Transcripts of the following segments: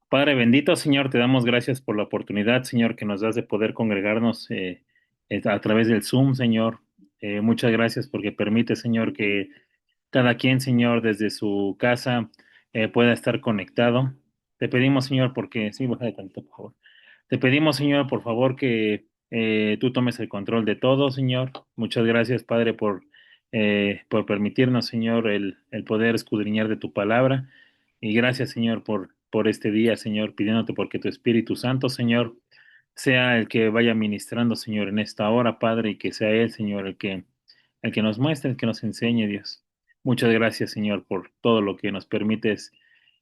Padre bendito, Señor, te damos gracias por la oportunidad, Señor, que nos das de poder congregarnos a través del Zoom, Señor. Muchas gracias porque permite, Señor, que cada quien, Señor, desde su casa pueda estar conectado. Te pedimos, Señor, porque, sí, baja de tanto, por favor. Te pedimos, Señor, por favor, que tú tomes el control de todo, Señor. Muchas gracias, Padre, por permitirnos, Señor, el poder escudriñar de tu palabra. Y gracias, Señor, por este día, Señor, pidiéndote porque tu Espíritu Santo, Señor, sea el que vaya ministrando, Señor, en esta hora, Padre, y que sea Él, Señor, el que nos muestre, el que nos enseñe, Dios. Muchas gracias, Señor, por todo lo que nos permites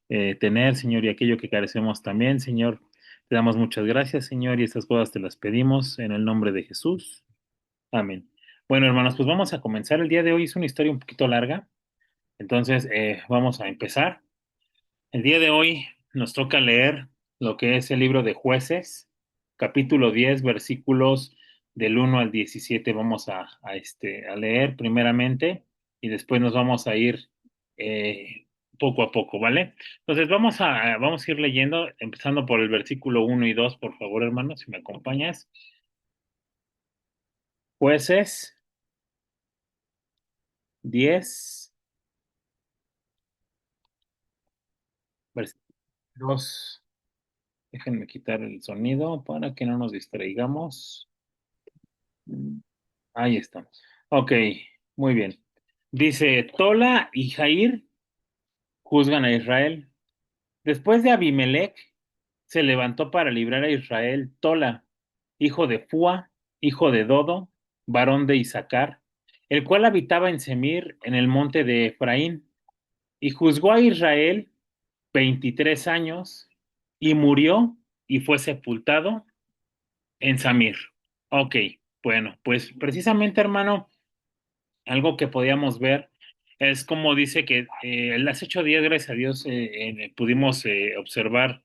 tener, Señor, y aquello que carecemos también, Señor. Te damos muchas gracias, Señor, y estas cosas te las pedimos en el nombre de Jesús. Amén. Bueno, hermanos, pues vamos a comenzar. El día de hoy es una historia un poquito larga, entonces vamos a empezar. El día de hoy nos toca leer lo que es el libro de Jueces, capítulo 10, versículos del 1 al 17. Vamos a leer primeramente y después nos vamos a ir poco a poco, ¿vale? Entonces vamos a ir leyendo, empezando por el versículo 1 y 2, por favor, hermanos, si me acompañas. Jueces 10, versículo 2. Déjenme quitar el sonido para que no nos distraigamos. Ahí estamos. Ok, muy bien. Dice, Tola y Jair juzgan a Israel. Después de Abimelech, se levantó para librar a Israel Tola, hijo de Fua, hijo de Dodo, varón de Isaacar, el cual habitaba en Semir, en el monte de Efraín, y juzgó a Israel 23 años, y murió y fue sepultado en Samir. Ok, bueno, pues precisamente, hermano. Algo que podíamos ver es como dice que las 8 días, gracias a Dios, pudimos observar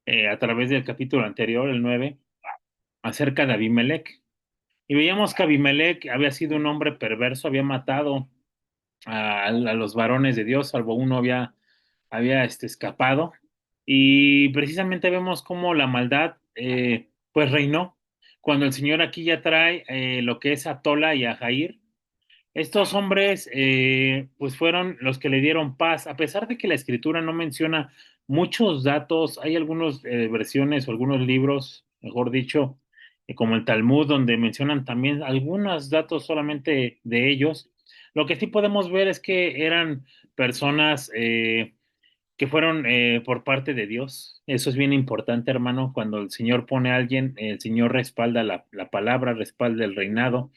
a través del capítulo anterior, el 9, acerca de Abimelech. Y veíamos que Abimelech había sido un hombre perverso, había matado a los varones de Dios, salvo uno había escapado. Y precisamente vemos cómo la maldad pues reinó. Cuando el Señor aquí ya trae lo que es a Tola y a Jair, estos hombres, pues fueron los que le dieron paz, a pesar de que la escritura no menciona muchos datos, hay algunas versiones o algunos libros, mejor dicho, como el Talmud, donde mencionan también algunos datos solamente de ellos. Lo que sí podemos ver es que eran personas que fueron por parte de Dios. Eso es bien importante, hermano. Cuando el Señor pone a alguien, el Señor respalda la palabra, respalda el reinado.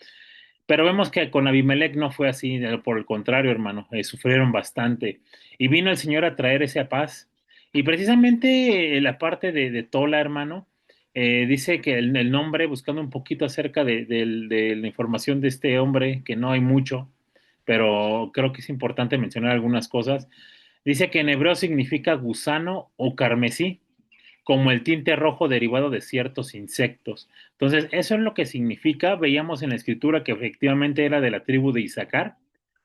Pero vemos que con Abimelech no fue así, por el contrario, hermano, sufrieron bastante. Y vino el Señor a traer esa paz. Y precisamente la parte de Tola, hermano, dice que el nombre, buscando un poquito acerca de la información de este hombre, que no hay mucho, pero creo que es importante mencionar algunas cosas. Dice que en hebreo significa gusano o carmesí, como el tinte rojo derivado de ciertos insectos. Entonces, eso es lo que significa. Veíamos en la escritura que efectivamente era de la tribu de Isaacar.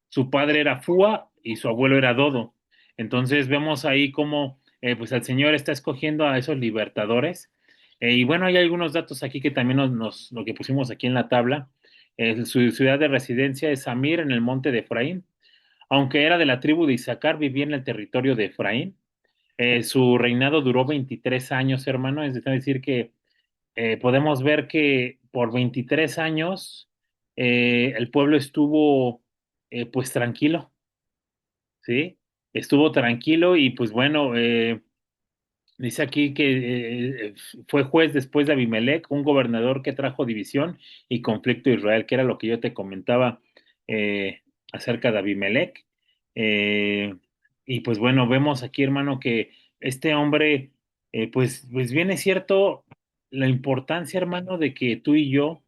Su padre era Fua y su abuelo era Dodo. Entonces, vemos ahí cómo pues el Señor está escogiendo a esos libertadores. Y bueno, hay algunos datos aquí que también lo que pusimos aquí en la tabla. Su ciudad de residencia es Samir, en el monte de Efraín. Aunque era de la tribu de Isaacar, vivía en el territorio de Efraín. Su reinado duró 23 años, hermano, es decir, que podemos ver que por 23 años el pueblo estuvo pues tranquilo, ¿sí? Estuvo tranquilo y pues bueno, dice aquí que fue juez después de Abimelech, un gobernador que trajo división y conflicto a Israel, que era lo que yo te comentaba eh, acerca de Abimelech. Eh, y pues bueno, vemos aquí, hermano, que este hombre, pues bien es cierto la importancia, hermano, de que tú y yo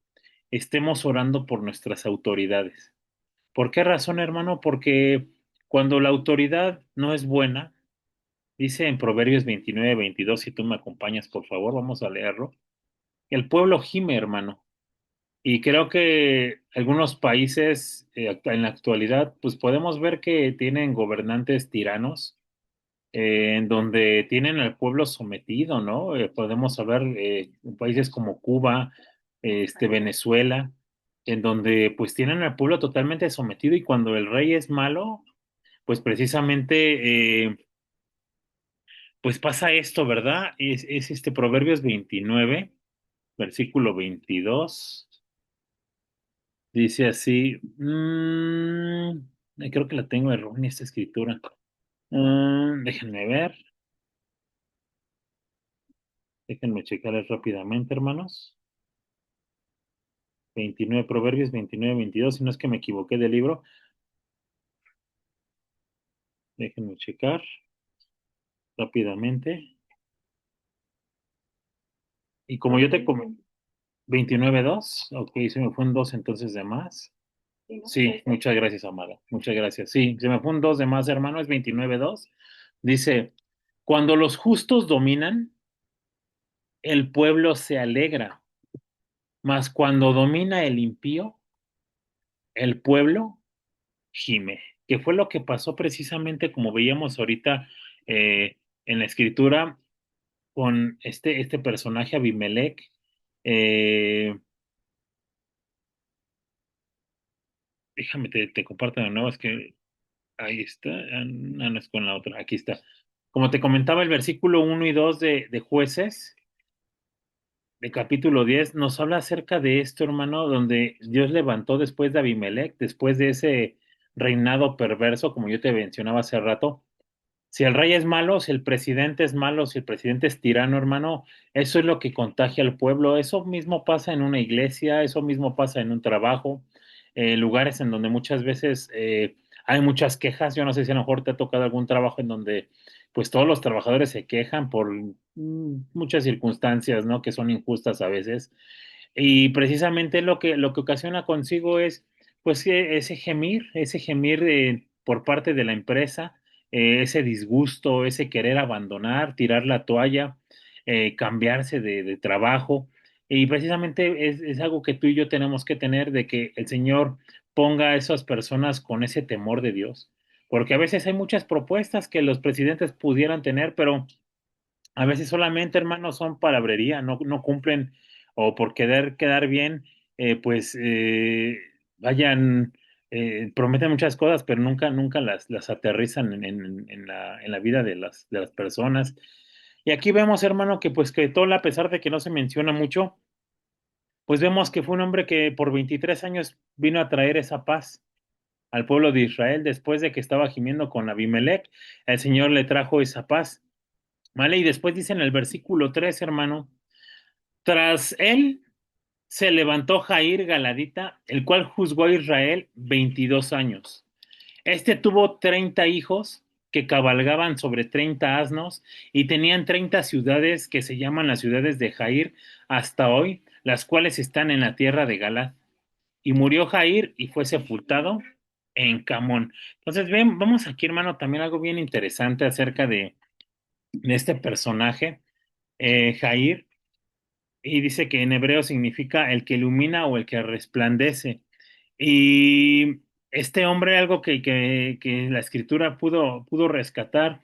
estemos orando por nuestras autoridades. ¿Por qué razón, hermano? Porque cuando la autoridad no es buena, dice en Proverbios 29-22, si tú me acompañas, por favor, vamos a leerlo. El pueblo gime, hermano. Y creo que algunos países en la actualidad, pues podemos ver que tienen gobernantes tiranos, en donde tienen al pueblo sometido, ¿no? Podemos hablar en países como Cuba, Venezuela, en donde pues tienen al pueblo totalmente sometido y cuando el rey es malo, pues precisamente pues pasa esto, ¿verdad? Es Proverbios 29, versículo 22. Dice así, creo que la tengo errónea esta escritura. Déjenme ver, déjenme checar rápidamente, hermanos. 29 Proverbios 29, 22, si no es que me equivoqué del libro, déjenme checar rápidamente. Y como yo te comenté, 29.2, ok, se me fue un 2 entonces de más. Sí, muchas gracias, Amada, muchas gracias. Sí, se me fue un 2 de más, hermano, es 29.2. Dice, cuando los justos dominan, el pueblo se alegra, mas cuando domina el impío, el pueblo gime, que fue lo que pasó precisamente como veíamos ahorita en la escritura con este personaje Abimelech. eh, Déjame, te comparto de nuevo, es que ahí está, no, no es con la otra, aquí está. Como te comentaba, el versículo 1 y 2 de Jueces, de capítulo 10 nos habla acerca de esto, hermano, donde Dios levantó después de Abimelech, después de ese reinado perverso, como yo te mencionaba hace rato. Si el rey es malo, si el presidente es malo, si el presidente es tirano, hermano, eso es lo que contagia al pueblo. Eso mismo pasa en una iglesia, eso mismo pasa en un trabajo, lugares en donde muchas veces hay muchas quejas. Yo no sé si a lo mejor te ha tocado algún trabajo en donde pues todos los trabajadores se quejan por muchas circunstancias, ¿no? Que son injustas a veces. Y precisamente lo que ocasiona consigo es, pues, ese gemir por parte de la empresa, ese disgusto, ese querer abandonar, tirar la toalla, cambiarse de trabajo. Y precisamente es algo que tú y yo tenemos que tener, de que el Señor ponga a esas personas con ese temor de Dios. Porque a veces hay muchas propuestas que los presidentes pudieran tener, pero a veces solamente, hermanos, son palabrería, no cumplen o por querer quedar bien, pues vayan, prometen muchas cosas, pero nunca las aterrizan en la vida de las personas. Y aquí vemos, hermano, que pues que Tola, a pesar de que no se menciona mucho, pues vemos que fue un hombre que por 23 años vino a traer esa paz al pueblo de Israel después de que estaba gimiendo con Abimelech, el Señor le trajo esa paz. ¿Vale? Y después dice en el versículo 3, hermano, tras él se levantó Jair Galadita, el cual juzgó a Israel 22 años. Este tuvo 30 hijos que cabalgaban sobre 30 asnos y tenían 30 ciudades que se llaman las ciudades de Jair hasta hoy, las cuales están en la tierra de Galad. Y murió Jair y fue sepultado en Camón. Entonces, ven, vamos aquí, hermano, también algo bien interesante acerca de este personaje, Jair, y dice que en hebreo significa el que ilumina o el que resplandece. Y este hombre, algo que la escritura pudo rescatar,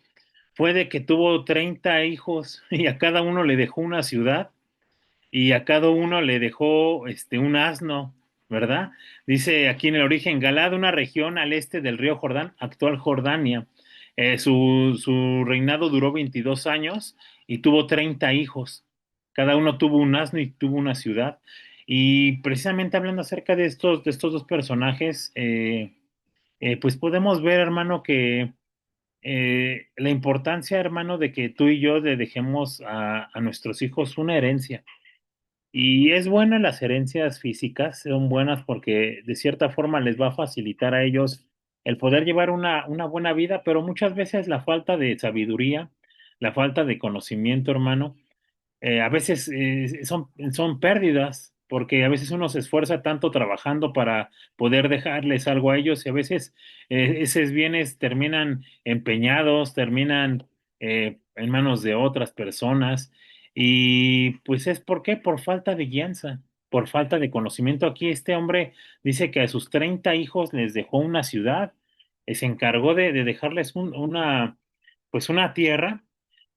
fue de que tuvo 30 hijos y a cada uno le dejó una ciudad y a cada uno le dejó un asno, ¿verdad? Dice aquí en el origen, Galad, una región al este del río Jordán, actual Jordania. Su reinado duró 22 años y tuvo 30 hijos. Cada uno tuvo un asno y tuvo una ciudad. Y precisamente hablando acerca de estos dos personajes, pues podemos ver, hermano, que la importancia, hermano, de que tú y yo le dejemos a nuestros hijos una herencia. Y es buena las herencias físicas, son buenas porque de cierta forma les va a facilitar a ellos el poder llevar una buena vida, pero muchas veces la falta de sabiduría, la falta de conocimiento, hermano, a veces son pérdidas, porque a veces uno se esfuerza tanto trabajando para poder dejarles algo a ellos y a veces esos bienes terminan empeñados, terminan en manos de otras personas y pues es ¿por qué? Por falta de guianza, por falta de conocimiento. Aquí este hombre dice que a sus 30 hijos les dejó una ciudad, se encargó de dejarles pues una tierra.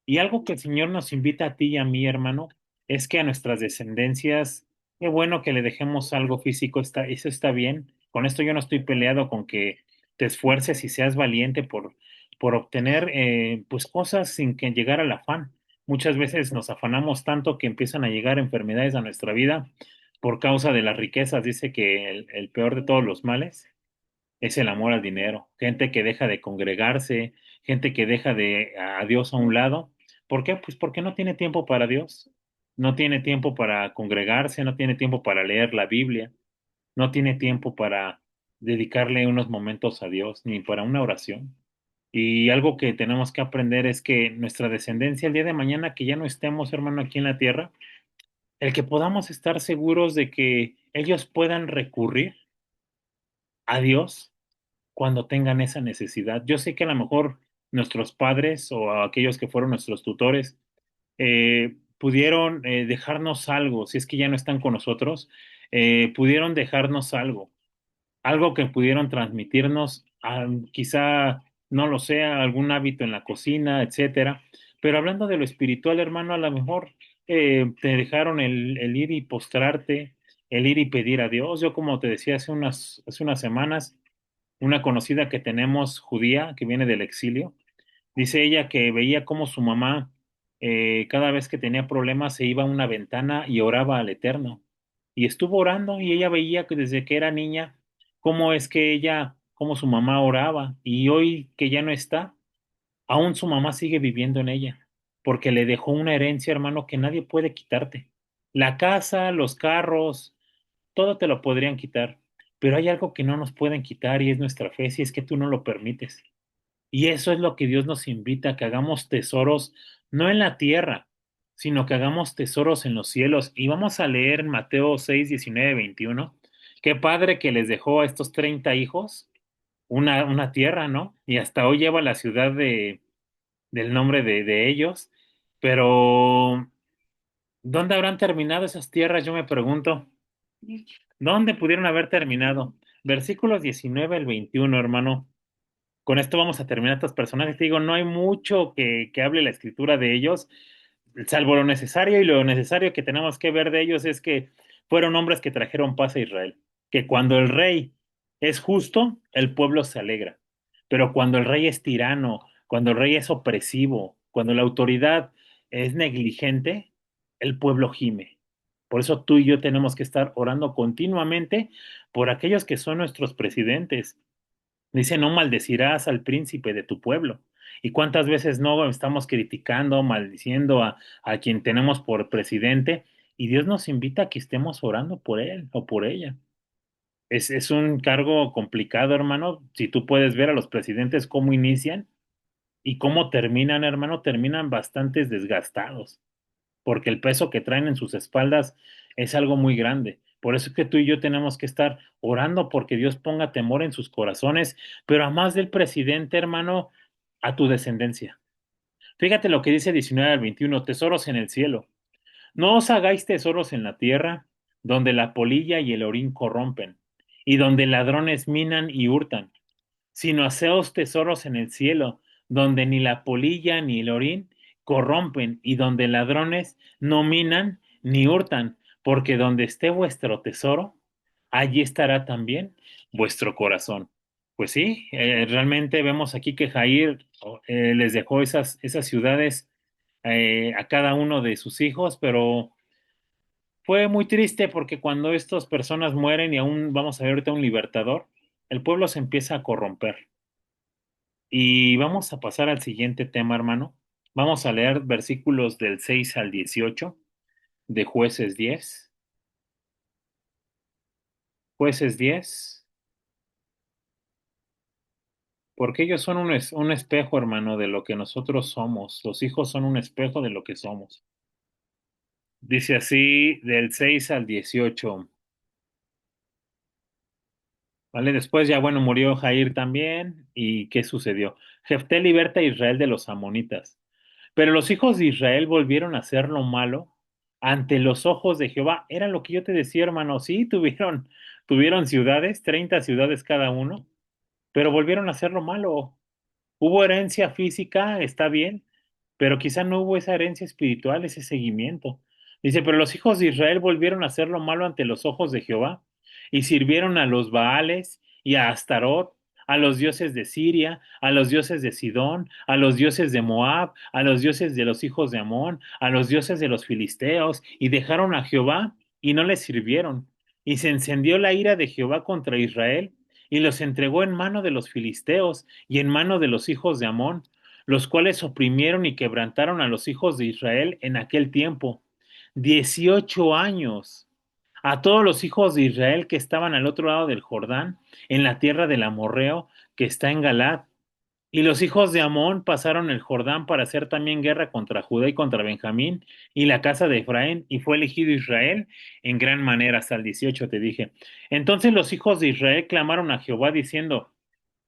Y algo que el Señor nos invita a ti y a mí, hermano, es que a nuestras descendencias, qué bueno que le dejemos algo físico, eso está bien. Con esto yo no estoy peleado con que te esfuerces y seas valiente por obtener pues cosas sin que llegar al afán. Muchas veces nos afanamos tanto que empiezan a llegar enfermedades a nuestra vida por causa de las riquezas. Dice que el peor de todos los males es el amor al dinero. Gente que deja de congregarse, gente que deja de a Dios a un lado. ¿Por qué? Pues porque no tiene tiempo para Dios, no tiene tiempo para congregarse, no tiene tiempo para leer la Biblia, no tiene tiempo para dedicarle unos momentos a Dios, ni para una oración. Y algo que tenemos que aprender es que nuestra descendencia, el día de mañana, que ya no estemos, hermano, aquí en la tierra, el que podamos estar seguros de que ellos puedan recurrir a Dios cuando tengan esa necesidad. Yo sé que a lo mejor nuestros padres o aquellos que fueron nuestros tutores pudieron dejarnos algo, si es que ya no están con nosotros, pudieron dejarnos algo, algo que pudieron transmitirnos, quizá, no lo sea, algún hábito en la cocina, etcétera. Pero hablando de lo espiritual, hermano, a lo mejor te dejaron el ir y postrarte, el ir y pedir a Dios. Yo, como te decía hace unas semanas, una conocida que tenemos judía que viene del exilio. Dice ella que veía cómo su mamá cada vez que tenía problemas se iba a una ventana y oraba al Eterno. Y estuvo orando y ella veía que desde que era niña cómo es que ella, cómo su mamá oraba. Y hoy que ya no está, aún su mamá sigue viviendo en ella, porque le dejó una herencia, hermano, que nadie puede quitarte. La casa, los carros, todo te lo podrían quitar, pero hay algo que no nos pueden quitar y es nuestra fe, si es que tú no lo permites. Y eso es lo que Dios nos invita, que hagamos tesoros, no en la tierra, sino que hagamos tesoros en los cielos. Y vamos a leer en Mateo 6, 19, 21. Qué padre que les dejó a estos 30 hijos una tierra, ¿no? Y hasta hoy lleva la ciudad del nombre de ellos. Pero, ¿dónde habrán terminado esas tierras? Yo me pregunto. ¿Dónde pudieron haber terminado? Versículos 19 al 21, hermano. Con esto vamos a terminar estos personajes. Te digo, no hay mucho que hable la escritura de ellos, salvo lo necesario, y lo necesario que tenemos que ver de ellos es que fueron hombres que trajeron paz a Israel. Que cuando el rey es justo, el pueblo se alegra. Pero cuando el rey es tirano, cuando el rey es opresivo, cuando la autoridad es negligente, el pueblo gime. Por eso tú y yo tenemos que estar orando continuamente por aquellos que son nuestros presidentes. Dice, no maldecirás al príncipe de tu pueblo. ¿Y cuántas veces no estamos criticando, maldiciendo a quien tenemos por presidente? Y Dios nos invita a que estemos orando por él o por ella. Es un cargo complicado, hermano. Si tú puedes ver a los presidentes cómo inician y cómo terminan, hermano, terminan bastante desgastados porque el peso que traen en sus espaldas es algo muy grande. Por eso es que tú y yo tenemos que estar orando porque Dios ponga temor en sus corazones, pero a más del presidente, hermano, a tu descendencia. Fíjate lo que dice 19 al 21, tesoros en el cielo. No os hagáis tesoros en la tierra, donde la polilla y el orín corrompen, y donde ladrones minan y hurtan, sino haceos tesoros en el cielo, donde ni la polilla ni el orín corrompen, y donde ladrones no minan ni hurtan, porque donde esté vuestro tesoro, allí estará también vuestro corazón. Pues sí, realmente vemos aquí que Jair les dejó esas ciudades a cada uno de sus hijos, pero fue muy triste porque cuando estas personas mueren y aún vamos a ver ahorita un libertador, el pueblo se empieza a corromper. Y vamos a pasar al siguiente tema, hermano. Vamos a leer versículos del 6 al 18 de Jueces 10. Jueces 10, porque ellos son un espejo, hermano, de lo que nosotros somos. Los hijos son un espejo de lo que somos. Dice así del 6 al 18. ¿Vale? Después ya, bueno, murió Jair también. ¿Y qué sucedió? Jefté liberta a Israel de los amonitas. Pero los hijos de Israel volvieron a hacer lo malo ante los ojos de Jehová. Era lo que yo te decía, hermano. Sí, tuvieron ciudades, 30 ciudades cada uno, pero volvieron a hacer lo malo. Hubo herencia física, está bien, pero quizá no hubo esa herencia espiritual, ese seguimiento. Dice, pero los hijos de Israel volvieron a hacer lo malo ante los ojos de Jehová y sirvieron a los Baales y a Astarot, a los dioses de Siria, a los dioses de Sidón, a los dioses de Moab, a los dioses de los hijos de Amón, a los dioses de los filisteos, y dejaron a Jehová y no le sirvieron. Y se encendió la ira de Jehová contra Israel y los entregó en mano de los filisteos y en mano de los hijos de Amón, los cuales oprimieron y quebrantaron a los hijos de Israel en aquel tiempo. 18 años. A todos los hijos de Israel que estaban al otro lado del Jordán, en la tierra del Amorreo, que está en Galad. Y los hijos de Amón pasaron el Jordán para hacer también guerra contra Judá y contra Benjamín y la casa de Efraín, y fue elegido Israel en gran manera, hasta el 18 te dije. Entonces los hijos de Israel clamaron a Jehová diciendo,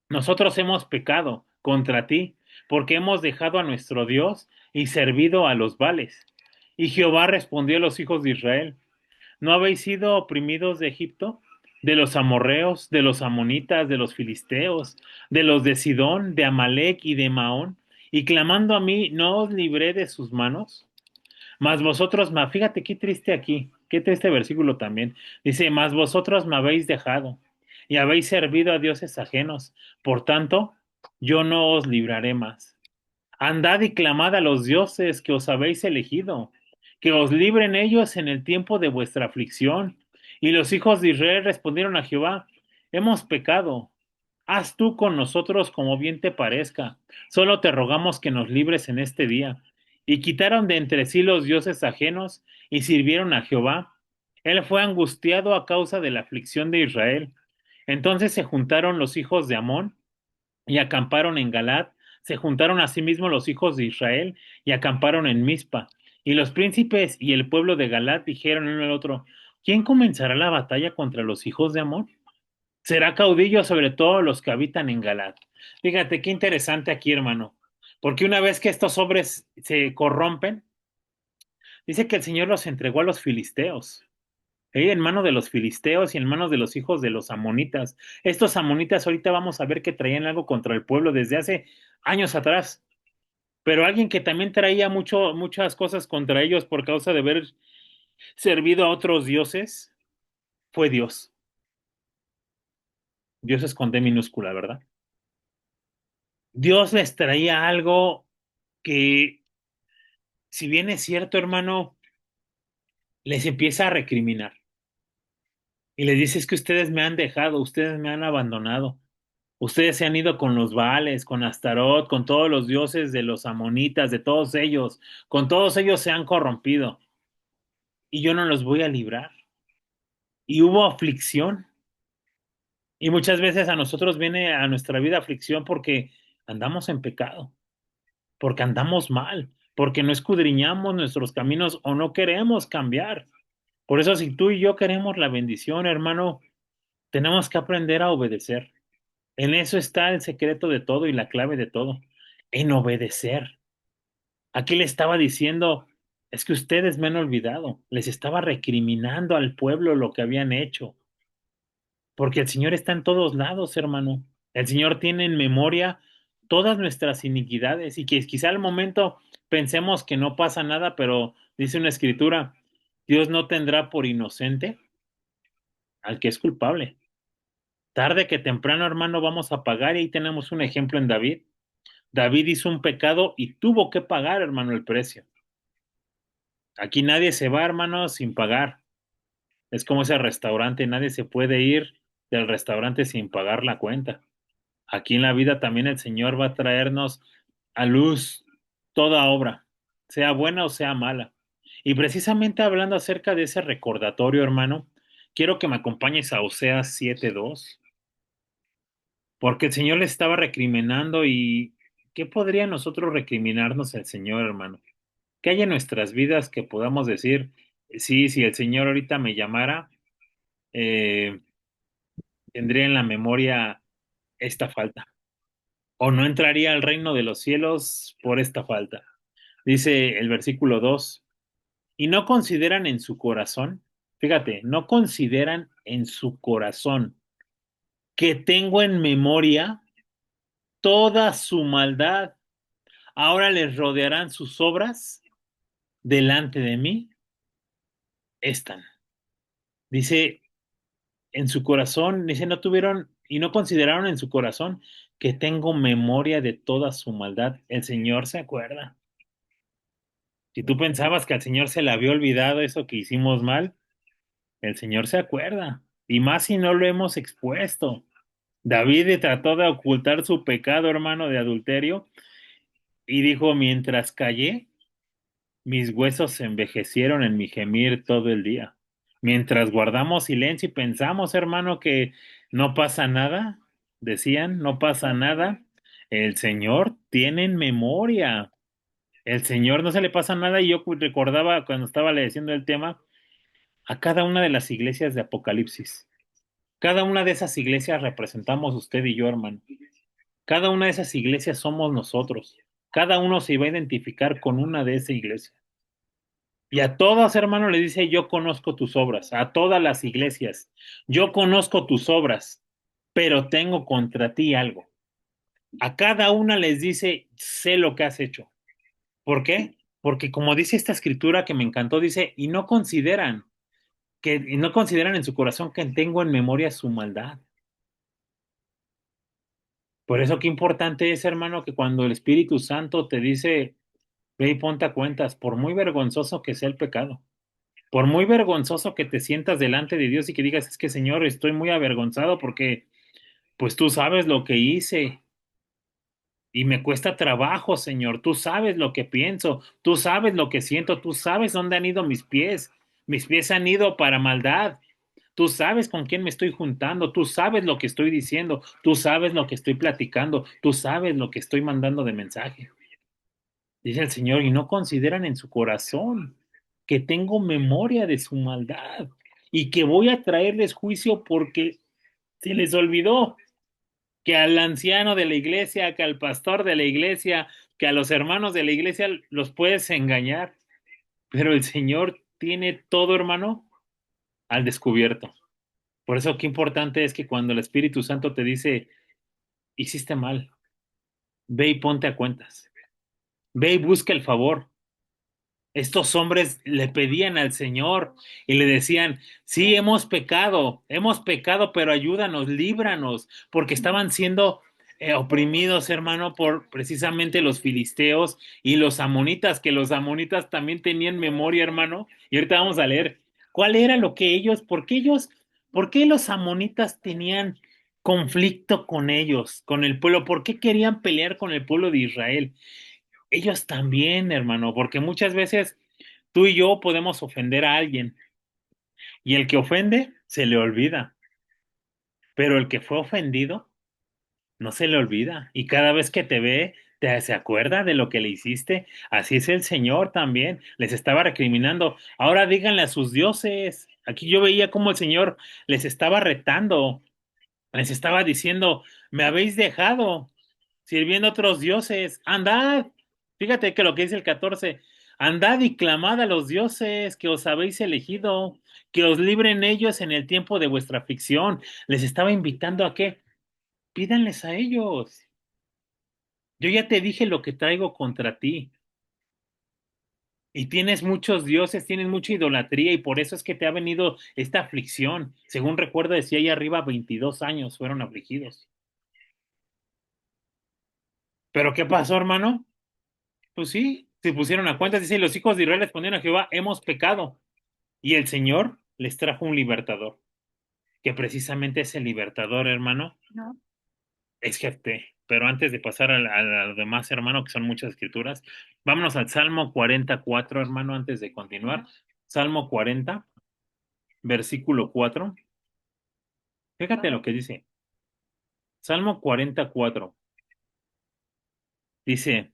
nosotros hemos pecado contra ti, porque hemos dejado a nuestro Dios y servido a los vales. Y Jehová respondió a los hijos de Israel, ¿no habéis sido oprimidos de Egipto? De los amorreos, de los amonitas, de los filisteos, de los de Sidón, de Amalec y de Maón, y clamando a mí, ¿no os libré de sus manos? Mas vosotros, fíjate qué triste aquí, qué triste versículo también. Dice, mas vosotros me habéis dejado y habéis servido a dioses ajenos. Por tanto, yo no os libraré más. Andad y clamad a los dioses que os habéis elegido, que os libren ellos en el tiempo de vuestra aflicción. Y los hijos de Israel respondieron a Jehová, hemos pecado. Haz tú con nosotros como bien te parezca. Solo te rogamos que nos libres en este día. Y quitaron de entre sí los dioses ajenos y sirvieron a Jehová. Él fue angustiado a causa de la aflicción de Israel. Entonces se juntaron los hijos de Amón y acamparon en Galad, se juntaron asimismo los hijos de Israel y acamparon en Mizpa. Y los príncipes y el pueblo de Galad dijeron uno al otro, ¿quién comenzará la batalla contra los hijos de Amón? Será caudillo sobre todos los que habitan en Galad. Fíjate qué interesante aquí, hermano, porque una vez que estos hombres se corrompen, dice que el Señor los entregó a los filisteos. En manos de los filisteos y en manos de los hijos de los amonitas. Estos amonitas ahorita vamos a ver que traían algo contra el pueblo desde hace años atrás, pero alguien que también traía muchas cosas contra ellos por causa de haber servido a otros dioses fue Dios. Dios es con D minúscula, ¿verdad? Dios les traía algo que, si bien es cierto, hermano, les empieza a recriminar y les dice es que ustedes me han dejado, ustedes me han abandonado. Ustedes se han ido con los Baales, con Astarot, con todos los dioses de los amonitas, de todos ellos. Con todos ellos se han corrompido. Y yo no los voy a librar. Y hubo aflicción. Y muchas veces a nosotros viene a nuestra vida aflicción porque andamos en pecado, porque andamos mal, porque no escudriñamos nuestros caminos o no queremos cambiar. Por eso si tú y yo queremos la bendición, hermano, tenemos que aprender a obedecer. En eso está el secreto de todo y la clave de todo, en obedecer. Aquí le estaba diciendo, es que ustedes me han olvidado, les estaba recriminando al pueblo lo que habían hecho, porque el Señor está en todos lados, hermano. El Señor tiene en memoria todas nuestras iniquidades y que quizá al momento pensemos que no pasa nada, pero dice una escritura, Dios no tendrá por inocente al que es culpable. Tarde que temprano, hermano, vamos a pagar y ahí tenemos un ejemplo en David. David hizo un pecado y tuvo que pagar, hermano, el precio. Aquí nadie se va, hermano, sin pagar. Es como ese restaurante, nadie se puede ir del restaurante sin pagar la cuenta. Aquí en la vida también el Señor va a traernos a luz toda obra, sea buena o sea mala. Y precisamente hablando acerca de ese recordatorio, hermano, quiero que me acompañes a Oseas 7:2, porque el Señor le estaba recriminando y ¿qué podría nosotros recriminarnos el Señor, hermano? ¿Qué hay en nuestras vidas que podamos decir, sí, si el Señor ahorita me llamara, eh, tendría en la memoria esta falta? O no entraría al reino de los cielos por esta falta. Dice el versículo 2 y no consideran en su corazón, fíjate, no consideran en su corazón que tengo en memoria toda su maldad. Ahora les rodearán sus obras delante de mí están. Dice, en su corazón, dice, no tuvieron y no consideraron en su corazón que tengo memoria de toda su maldad. El Señor se acuerda. Si tú pensabas que al Señor se le había olvidado eso que hicimos mal, el Señor se acuerda. Y más si no lo hemos expuesto. David trató de ocultar su pecado, hermano, de adulterio, y dijo, mientras callé, mis huesos se envejecieron en mi gemir todo el día. Mientras guardamos silencio y pensamos, hermano, que no pasa nada, decían, no pasa nada, el Señor tiene en memoria. El Señor no se le pasa nada y yo recordaba cuando estaba leyendo el tema a cada una de las iglesias de Apocalipsis. Cada una de esas iglesias representamos usted y yo, hermano. Cada una de esas iglesias somos nosotros. Cada uno se iba a identificar con una de esas iglesias. Y a todas, hermano, le dice, yo conozco tus obras, a todas las iglesias, yo conozco tus obras, pero tengo contra ti algo. A cada una les dice, sé lo que has hecho. ¿Por qué? Porque como dice esta escritura que me encantó, dice, y no consideran en su corazón que tengo en memoria su maldad. Por eso qué importante es, hermano, que cuando el Espíritu Santo te dice, ve y ponte a cuentas, por muy vergonzoso que sea el pecado, por muy vergonzoso que te sientas delante de Dios y que digas, es que Señor, estoy muy avergonzado porque pues tú sabes lo que hice y me cuesta trabajo, Señor, tú sabes lo que pienso, tú sabes lo que siento, tú sabes dónde han ido mis pies han ido para maldad. Tú sabes con quién me estoy juntando, tú sabes lo que estoy diciendo, tú sabes lo que estoy platicando, tú sabes lo que estoy mandando de mensaje. Dice el Señor, y no consideran en su corazón que tengo memoria de su maldad y que voy a traerles juicio porque se les olvidó que al anciano de la iglesia, que al pastor de la iglesia, que a los hermanos de la iglesia los puedes engañar, pero el Señor tiene todo, hermano, al descubierto. Por eso qué importante es que cuando el Espíritu Santo te dice, hiciste mal, ve y ponte a cuentas, ve y busca el favor. Estos hombres le pedían al Señor y le decían, sí, hemos pecado, pero ayúdanos, líbranos, porque estaban siendo oprimidos, hermano, por precisamente los filisteos y los amonitas, que los amonitas también tenían memoria, hermano. Y ahorita vamos a leer cuál era lo que por qué los amonitas tenían conflicto con ellos, con el pueblo, por qué querían pelear con el pueblo de Israel. Ellos también, hermano, porque muchas veces tú y yo podemos ofender a alguien y el que ofende se le olvida, pero el que fue ofendido no se le olvida y cada vez que te ve se acuerda de lo que le hiciste. Así es el Señor también, les estaba recriminando. Ahora díganle a sus dioses. Aquí yo veía cómo el Señor les estaba retando, les estaba diciendo, me habéis dejado sirviendo a otros dioses, andad. Fíjate que lo que dice el 14, andad y clamad a los dioses que os habéis elegido, que os libren ellos en el tiempo de vuestra aflicción. Les estaba invitando a que pídanles a ellos. Yo ya te dije lo que traigo contra ti. Y tienes muchos dioses, tienes mucha idolatría y por eso es que te ha venido esta aflicción. Según recuerdo, decía ahí arriba, 22 años fueron afligidos. ¿Pero qué pasó, hermano? Pues sí, se pusieron a cuentas, dice, los hijos de Israel respondieron a Jehová, hemos pecado. Y el Señor les trajo un libertador, que precisamente ese libertador, hermano, no, es Jefté. Pero antes de pasar a lo demás, hermano, que son muchas escrituras, vámonos al Salmo 44, hermano, antes de continuar. Salmo 40, versículo 4. Fíjate lo que dice. Salmo 44. Dice,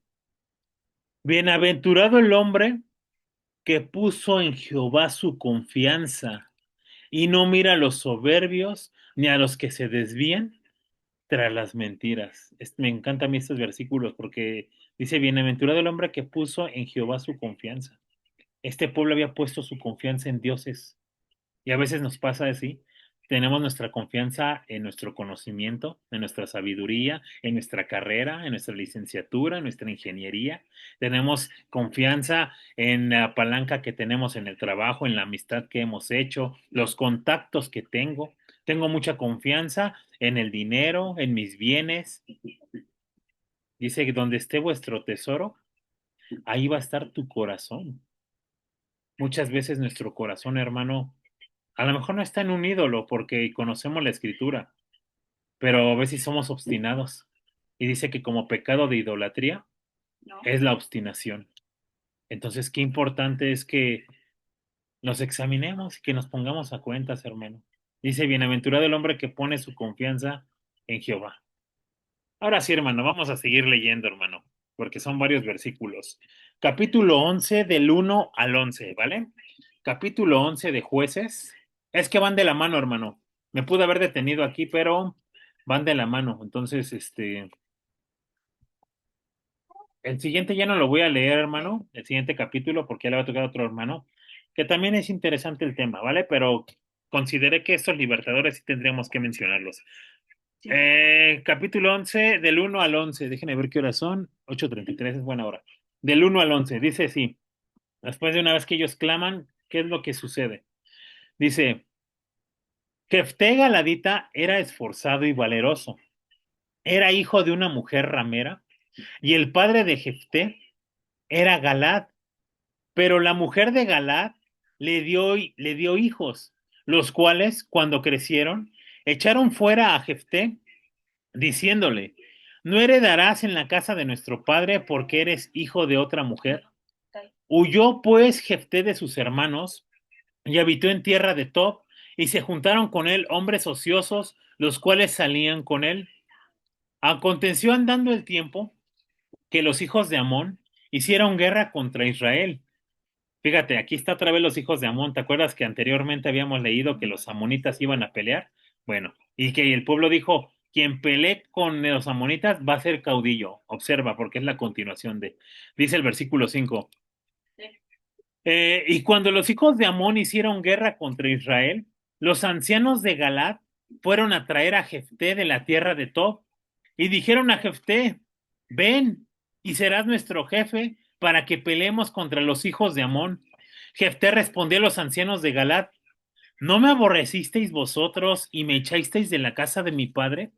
bienaventurado el hombre que puso en Jehová su confianza y no mira a los soberbios ni a los que se desvían tras las mentiras. Me encantan a mí estos versículos porque dice, bienaventurado el hombre que puso en Jehová su confianza. Este pueblo había puesto su confianza en dioses y a veces nos pasa así. tenemos nuestra confianza en nuestro conocimiento, en nuestra sabiduría, en nuestra carrera, en nuestra licenciatura, en nuestra ingeniería. Tenemos confianza en la palanca que tenemos en el trabajo, en la amistad que hemos hecho, los contactos que tengo. Tengo mucha confianza en el dinero, en mis bienes. Dice que donde esté vuestro tesoro, ahí va a estar tu corazón. Muchas veces nuestro corazón, hermano, a lo mejor no está en un ídolo porque conocemos la escritura, pero a veces somos obstinados. Y dice que como pecado de idolatría es la obstinación. Entonces, qué importante es que nos examinemos y que nos pongamos a cuentas, hermano. Dice, bienaventurado el hombre que pone su confianza en Jehová. Ahora sí, hermano, vamos a seguir leyendo, hermano, porque son varios versículos. Capítulo 11 del 1 al 11, ¿vale? Capítulo 11 de Jueces. Es que van de la mano, hermano. Me pude haber detenido aquí, pero van de la mano. Entonces, el siguiente ya no lo voy a leer, hermano. El siguiente capítulo, porque ya le va a tocar a otro hermano, que también es interesante el tema, ¿vale? Pero consideré que estos libertadores sí tendríamos que mencionarlos. Sí. Capítulo 11 del 1 al 11. Déjenme ver qué horas son. 8:33 es buena hora. Del 1 al 11. Dice así. Después de una vez que ellos claman, ¿qué es lo que sucede? Dice, Jefté Galadita era esforzado y valeroso. Era hijo de una mujer ramera, y el padre de Jefté era Galad, pero la mujer de Galad le dio hijos, los cuales, cuando crecieron, echaron fuera a Jefté diciéndole, no heredarás en la casa de nuestro padre porque eres hijo de otra mujer. Huyó pues Jefté de sus hermanos y habitó en tierra de Tob, y se juntaron con él hombres ociosos, los cuales salían con él. Aconteció andando el tiempo que los hijos de Amón hicieron guerra contra Israel. Fíjate, aquí está otra vez los hijos de Amón. ¿Te acuerdas que anteriormente habíamos leído que los amonitas iban a pelear? Bueno, y que el pueblo dijo, quien pelee con los amonitas va a ser caudillo. Observa, porque es la continuación de, dice el versículo 5. Y cuando los hijos de Amón hicieron guerra contra Israel, los ancianos de Galad fueron a traer a Jefté de la tierra de Tob y dijeron a Jefté, ven y serás nuestro jefe para que peleemos contra los hijos de Amón. Jefté respondió a los ancianos de Galad, ¿no me aborrecisteis vosotros y me echasteis de la casa de mi padre?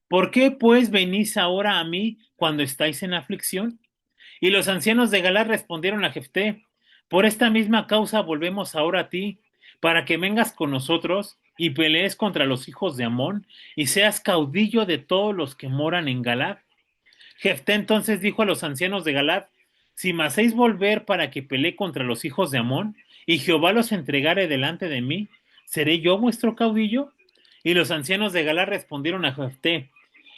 ¿Por qué pues venís ahora a mí cuando estáis en aflicción? Y los ancianos de Galad respondieron a Jefté, por esta misma causa volvemos ahora a ti, para que vengas con nosotros y pelees contra los hijos de Amón y seas caudillo de todos los que moran en Galad. Jefté entonces dijo a los ancianos de Galad, si me hacéis volver para que pelee contra los hijos de Amón, y Jehová los entregare delante de mí, ¿seré yo vuestro caudillo? Y los ancianos de Galad respondieron a Jefté,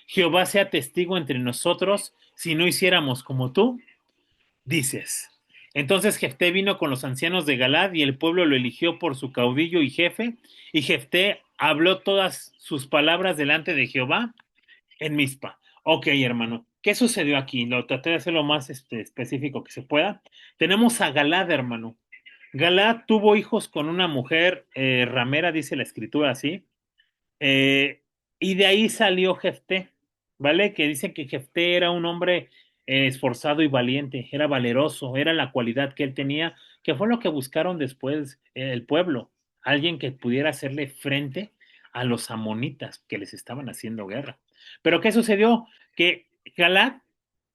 Jehová sea testigo entre nosotros, si no hiciéramos como tú dices. Entonces Jefté vino con los ancianos de Galad y el pueblo lo eligió por su caudillo y jefe, y Jefté habló todas sus palabras delante de Jehová en Mizpa. Ok, hermano, ¿qué sucedió aquí? Lo traté de hacer lo más específico que se pueda. Tenemos a Galad, hermano. Galad tuvo hijos con una mujer ramera, dice la escritura así, eh, y de ahí salió Jefté, ¿vale? Que dice que Jefté era un hombre esforzado y valiente, era valeroso, era la cualidad que él tenía, que fue lo que buscaron después el pueblo, alguien que pudiera hacerle frente a los amonitas que les estaban haciendo guerra. Pero ¿qué sucedió? Que Galad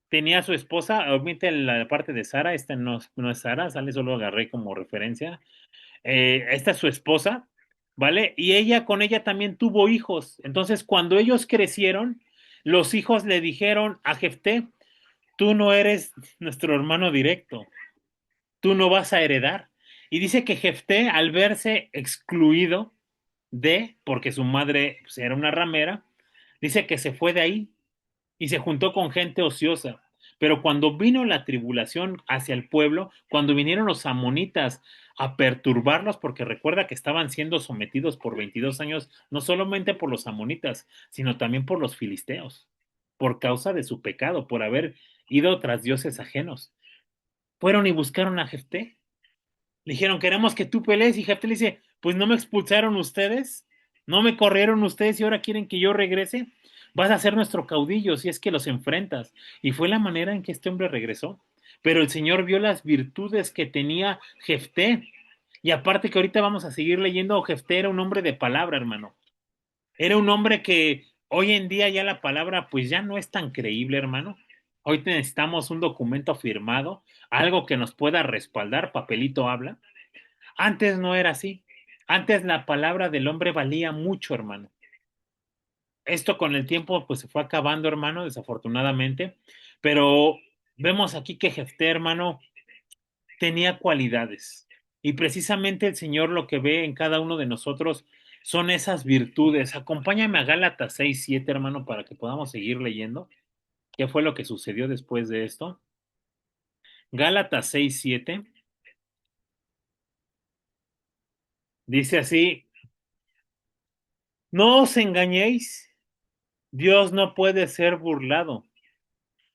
tenía a su esposa, obviamente la parte de Sara, esta no es Sara, sale solo agarré como referencia, esta es su esposa, ¿vale? Y ella con ella también tuvo hijos. Entonces, cuando ellos crecieron, los hijos le dijeron a Jefté, tú no eres nuestro hermano directo, tú no vas a heredar. Y dice que Jefté, al verse excluido porque su madre pues, era una ramera, dice que se fue de ahí y se juntó con gente ociosa. Pero cuando vino la tribulación hacia el pueblo, cuando vinieron los amonitas a perturbarlos, porque recuerda que estaban siendo sometidos por 22 años, no solamente por los amonitas, sino también por los filisteos, por causa de su pecado, por haber ido tras dioses ajenos. Fueron y buscaron a Jefté. Le dijeron, queremos que tú pelees, y Jefté le dice, pues no me expulsaron ustedes, ¿No me corrieron ustedes y ahora quieren que yo regrese? Vas a ser nuestro caudillo si es que los enfrentas. Y fue la manera en que este hombre regresó. Pero el Señor vio las virtudes que tenía Jefté. Y aparte que ahorita vamos a seguir leyendo, Jefté era un hombre de palabra, hermano. Era un hombre que hoy en día ya la palabra pues ya no es tan creíble, hermano. Hoy necesitamos un documento firmado, algo que nos pueda respaldar, papelito habla. Antes no era así. Antes la palabra del hombre valía mucho, hermano. Esto con el tiempo pues se fue acabando, hermano, desafortunadamente, pero vemos aquí que Jefté, hermano, tenía cualidades. Y precisamente el Señor lo que ve en cada uno de nosotros son esas virtudes. Acompáñame a Gálatas 6:7, hermano, para que podamos seguir leyendo. ¿Qué fue lo que sucedió después de esto? Gálatas 6:7 dice así: no os engañéis, Dios no puede ser burlado,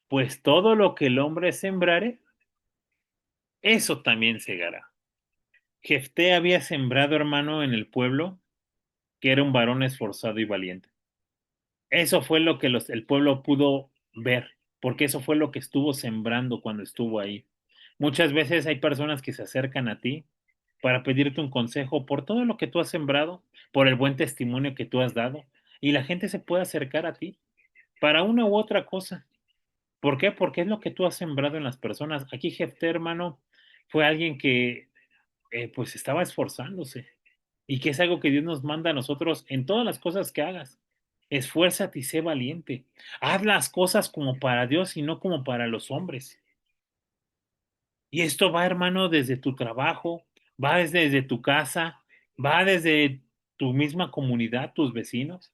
pues todo lo que el hombre sembrare, eso también segará. Jefté había sembrado, hermano, en el pueblo, que era un varón esforzado y valiente. Eso fue lo que el pueblo pudo ver, porque eso fue lo que estuvo sembrando cuando estuvo ahí. Muchas veces hay personas que se acercan a ti para pedirte un consejo por todo lo que tú has sembrado, por el buen testimonio que tú has dado, y la gente se puede acercar a ti para una u otra cosa. ¿Por qué? Porque es lo que tú has sembrado en las personas. Aquí Jefté, hermano, fue alguien que pues estaba esforzándose y que es algo que Dios nos manda a nosotros en todas las cosas que hagas. Esfuérzate y sé valiente. Haz las cosas como para Dios y no como para los hombres. Y esto va, hermano, desde tu trabajo, va desde tu casa, va desde tu misma comunidad, tus vecinos.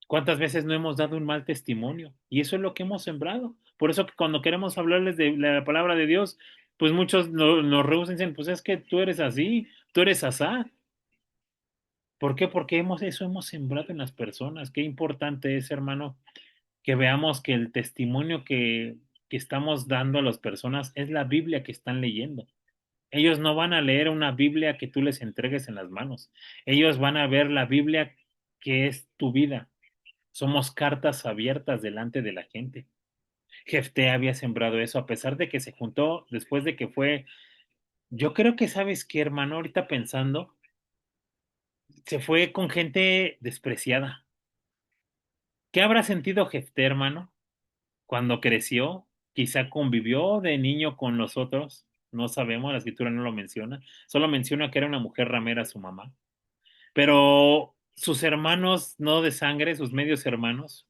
¿Cuántas veces no hemos dado un mal testimonio? Y eso es lo que hemos sembrado. Por eso que cuando queremos hablarles de la palabra de Dios, pues muchos nos rehusan y dicen, pues es que tú eres así, tú eres asá. ¿Por qué? Porque eso hemos sembrado en las personas. Qué importante es, hermano, que veamos que el testimonio que estamos dando a las personas es la Biblia que están leyendo. Ellos no van a leer una Biblia que tú les entregues en las manos. Ellos van a ver la Biblia que es tu vida. Somos cartas abiertas delante de la gente. Jefté había sembrado eso, a pesar de que se juntó después de que fue. Yo creo que sabes qué, hermano, ahorita pensando, se fue con gente despreciada. ¿Qué habrá sentido Jefté, hermano, cuando creció? Quizá convivió de niño con los otros. No sabemos, la escritura no lo menciona. Solo menciona que era una mujer ramera su mamá. Pero sus hermanos, no de sangre, sus medios hermanos,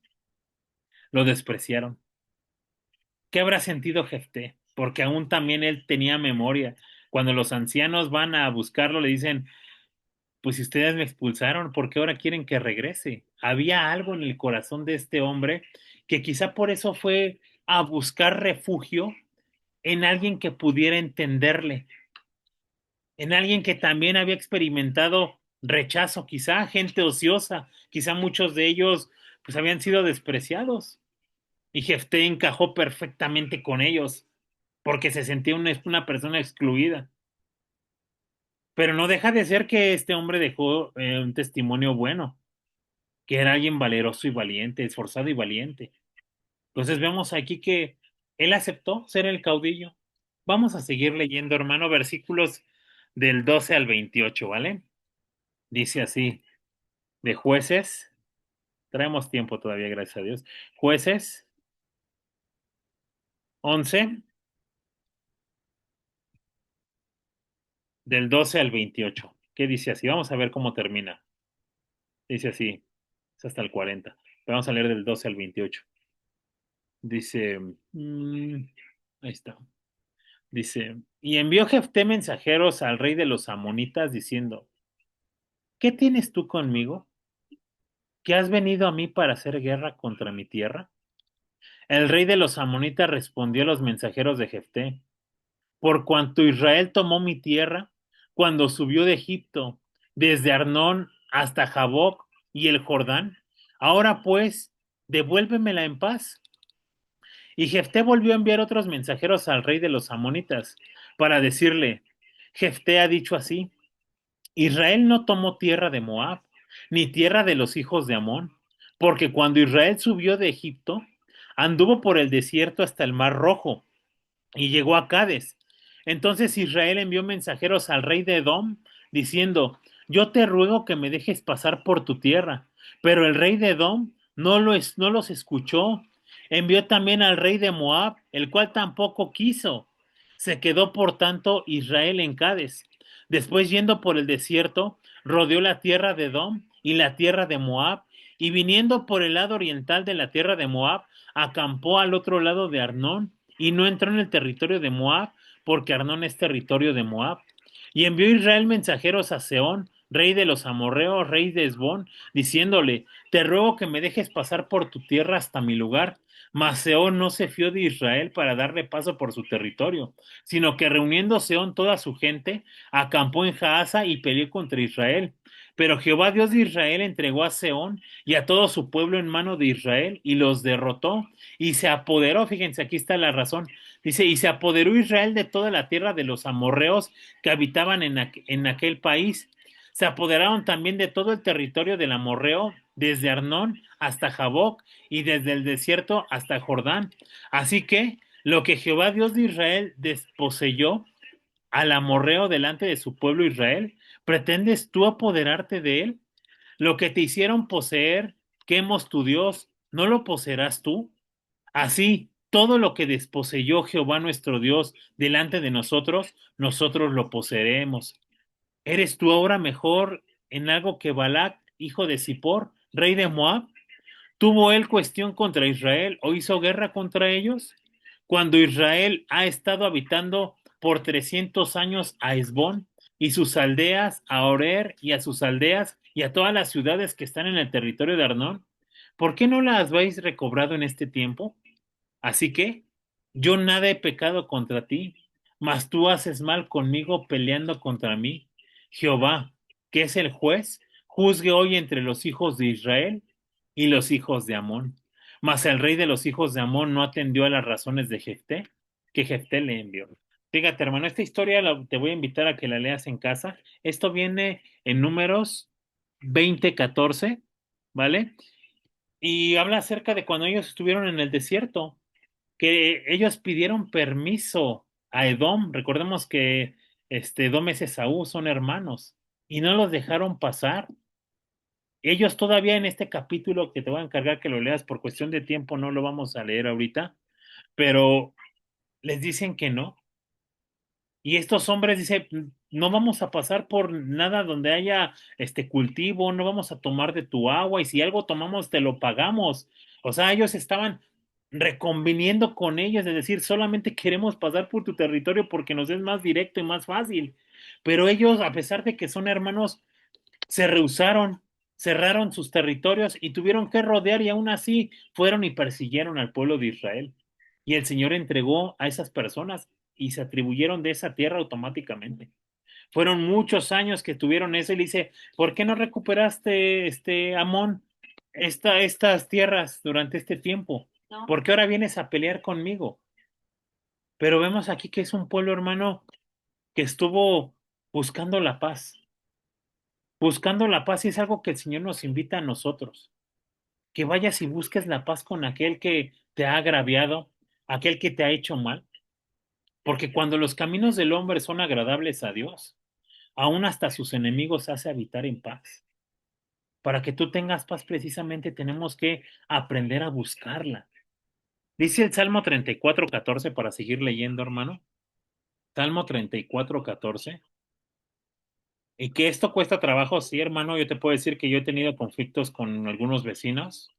lo despreciaron. ¿Qué habrá sentido Jefté? Porque aún también él tenía memoria. Cuando los ancianos van a buscarlo, le dicen, pues si ustedes me expulsaron, ¿por qué ahora quieren que regrese? Había algo en el corazón de este hombre que quizá por eso fue a buscar refugio en alguien que pudiera entenderle, en alguien que también había experimentado rechazo, quizá gente ociosa, quizá muchos de ellos pues habían sido despreciados. Y Jefté encajó perfectamente con ellos, porque se sentía una persona excluida. Pero no deja de ser que este hombre dejó un testimonio bueno, que era alguien valeroso y valiente, esforzado y valiente. Entonces vemos aquí que él aceptó ser el caudillo. Vamos a seguir leyendo, hermano, versículos del 12 al 28, ¿vale? Dice así, de Jueces, traemos tiempo todavía, gracias a Dios. Jueces 11, del 12 al 28. ¿Qué dice así? Vamos a ver cómo termina. Dice así, es hasta el 40. Vamos a leer del 12 al 28. Dice, ahí está. Dice, y envió Jefté mensajeros al rey de los amonitas diciendo, ¿qué tienes tú conmigo? ¿Que has venido a mí para hacer guerra contra mi tierra? El rey de los amonitas respondió a los mensajeros de Jefté, por cuanto Israel tomó mi tierra cuando subió de Egipto, desde Arnón hasta Jaboc y el Jordán, ahora pues, devuélvemela en paz. Y Jefté volvió a enviar otros mensajeros al rey de los amonitas para decirle, Jefté ha dicho así, Israel no tomó tierra de Moab, ni tierra de los hijos de Amón, porque cuando Israel subió de Egipto, anduvo por el desierto hasta el mar Rojo y llegó a Cades. Entonces Israel envió mensajeros al rey de Edom, diciendo, yo te ruego que me dejes pasar por tu tierra. Pero el rey de Edom no los escuchó. Envió también al rey de Moab, el cual tampoco quiso. Se quedó por tanto Israel en Cades. Después, yendo por el desierto, rodeó la tierra de Edom y la tierra de Moab, y viniendo por el lado oriental de la tierra de Moab, acampó al otro lado de Arnón, y no entró en el territorio de Moab, porque Arnón es territorio de Moab. Y envió Israel mensajeros a Seón, rey de los amorreos, rey de Esbón, diciéndole, te ruego que me dejes pasar por tu tierra hasta mi lugar. Mas Seón no se fió de Israel para darle paso por su territorio, sino que reuniendo Seón toda su gente, acampó en Jaasa y peleó contra Israel. Pero Jehová Dios de Israel entregó a Seón y a todo su pueblo en mano de Israel y los derrotó y se apoderó, fíjense, aquí está la razón, dice, y se apoderó Israel de toda la tierra de los amorreos que habitaban en aquel país. Se apoderaron también de todo el territorio del amorreo, desde Arnón hasta Jaboc y desde el desierto hasta Jordán. Así que lo que Jehová Dios de Israel desposeyó al amorreo delante de su pueblo Israel, ¿pretendes tú apoderarte de él? Lo que te hicieron poseer, quemos tu Dios, ¿no lo poseerás tú? Así, todo lo que desposeyó Jehová nuestro Dios delante de nosotros, nosotros lo poseeremos. ¿Eres tú ahora mejor en algo que Balac, hijo de Zippor, rey de Moab? ¿Tuvo él cuestión contra Israel o hizo guerra contra ellos? Cuando Israel ha estado habitando por 300 años a Esbón y sus aldeas, a Orer y a sus aldeas y a todas las ciudades que están en el territorio de Arnón, ¿por qué no las habéis recobrado en este tiempo? Así que yo nada he pecado contra ti, mas tú haces mal conmigo peleando contra mí. Jehová, que es el juez, juzgue hoy entre los hijos de Israel y los hijos de Amón. Mas el rey de los hijos de Amón no atendió a las razones de Jefté, que Jefté le envió. Fíjate, hermano, esta historia te voy a invitar a que la leas en casa. Esto viene en Números 20:14, ¿vale? Y habla acerca de cuando ellos estuvieron en el desierto, que ellos pidieron permiso a Edom. Recordemos que Edom es Esaú, son hermanos, y no los dejaron pasar. Ellos todavía en este capítulo que te voy a encargar que lo leas por cuestión de tiempo, no lo vamos a leer ahorita, pero les dicen que no. Y estos hombres dicen, no vamos a pasar por nada donde haya este cultivo, no vamos a tomar de tu agua y si algo tomamos te lo pagamos. O sea, ellos estaban reconviniendo con ellos, es decir, solamente queremos pasar por tu territorio porque nos es más directo y más fácil. Pero ellos, a pesar de que son hermanos, se rehusaron, cerraron sus territorios y tuvieron que rodear y aún así fueron y persiguieron al pueblo de Israel. Y el Señor entregó a esas personas y se atribuyeron de esa tierra automáticamente. Fueron muchos años que tuvieron eso y le dice, ¿por qué no recuperaste Amón, estas tierras durante este tiempo? No. ¿Por qué ahora vienes a pelear conmigo? Pero vemos aquí que es un pueblo hermano que estuvo buscando la paz, buscando la paz y es algo que el Señor nos invita a nosotros, que vayas y busques la paz con aquel que te ha agraviado, aquel que te ha hecho mal, porque cuando los caminos del hombre son agradables a Dios, aún hasta sus enemigos hace habitar en paz. Para que tú tengas paz precisamente tenemos que aprender a buscarla. Dice el Salmo 34:14 para seguir leyendo, hermano. Salmo 34:14. Y que esto cuesta trabajo, sí, hermano. Yo te puedo decir que yo he tenido conflictos con algunos vecinos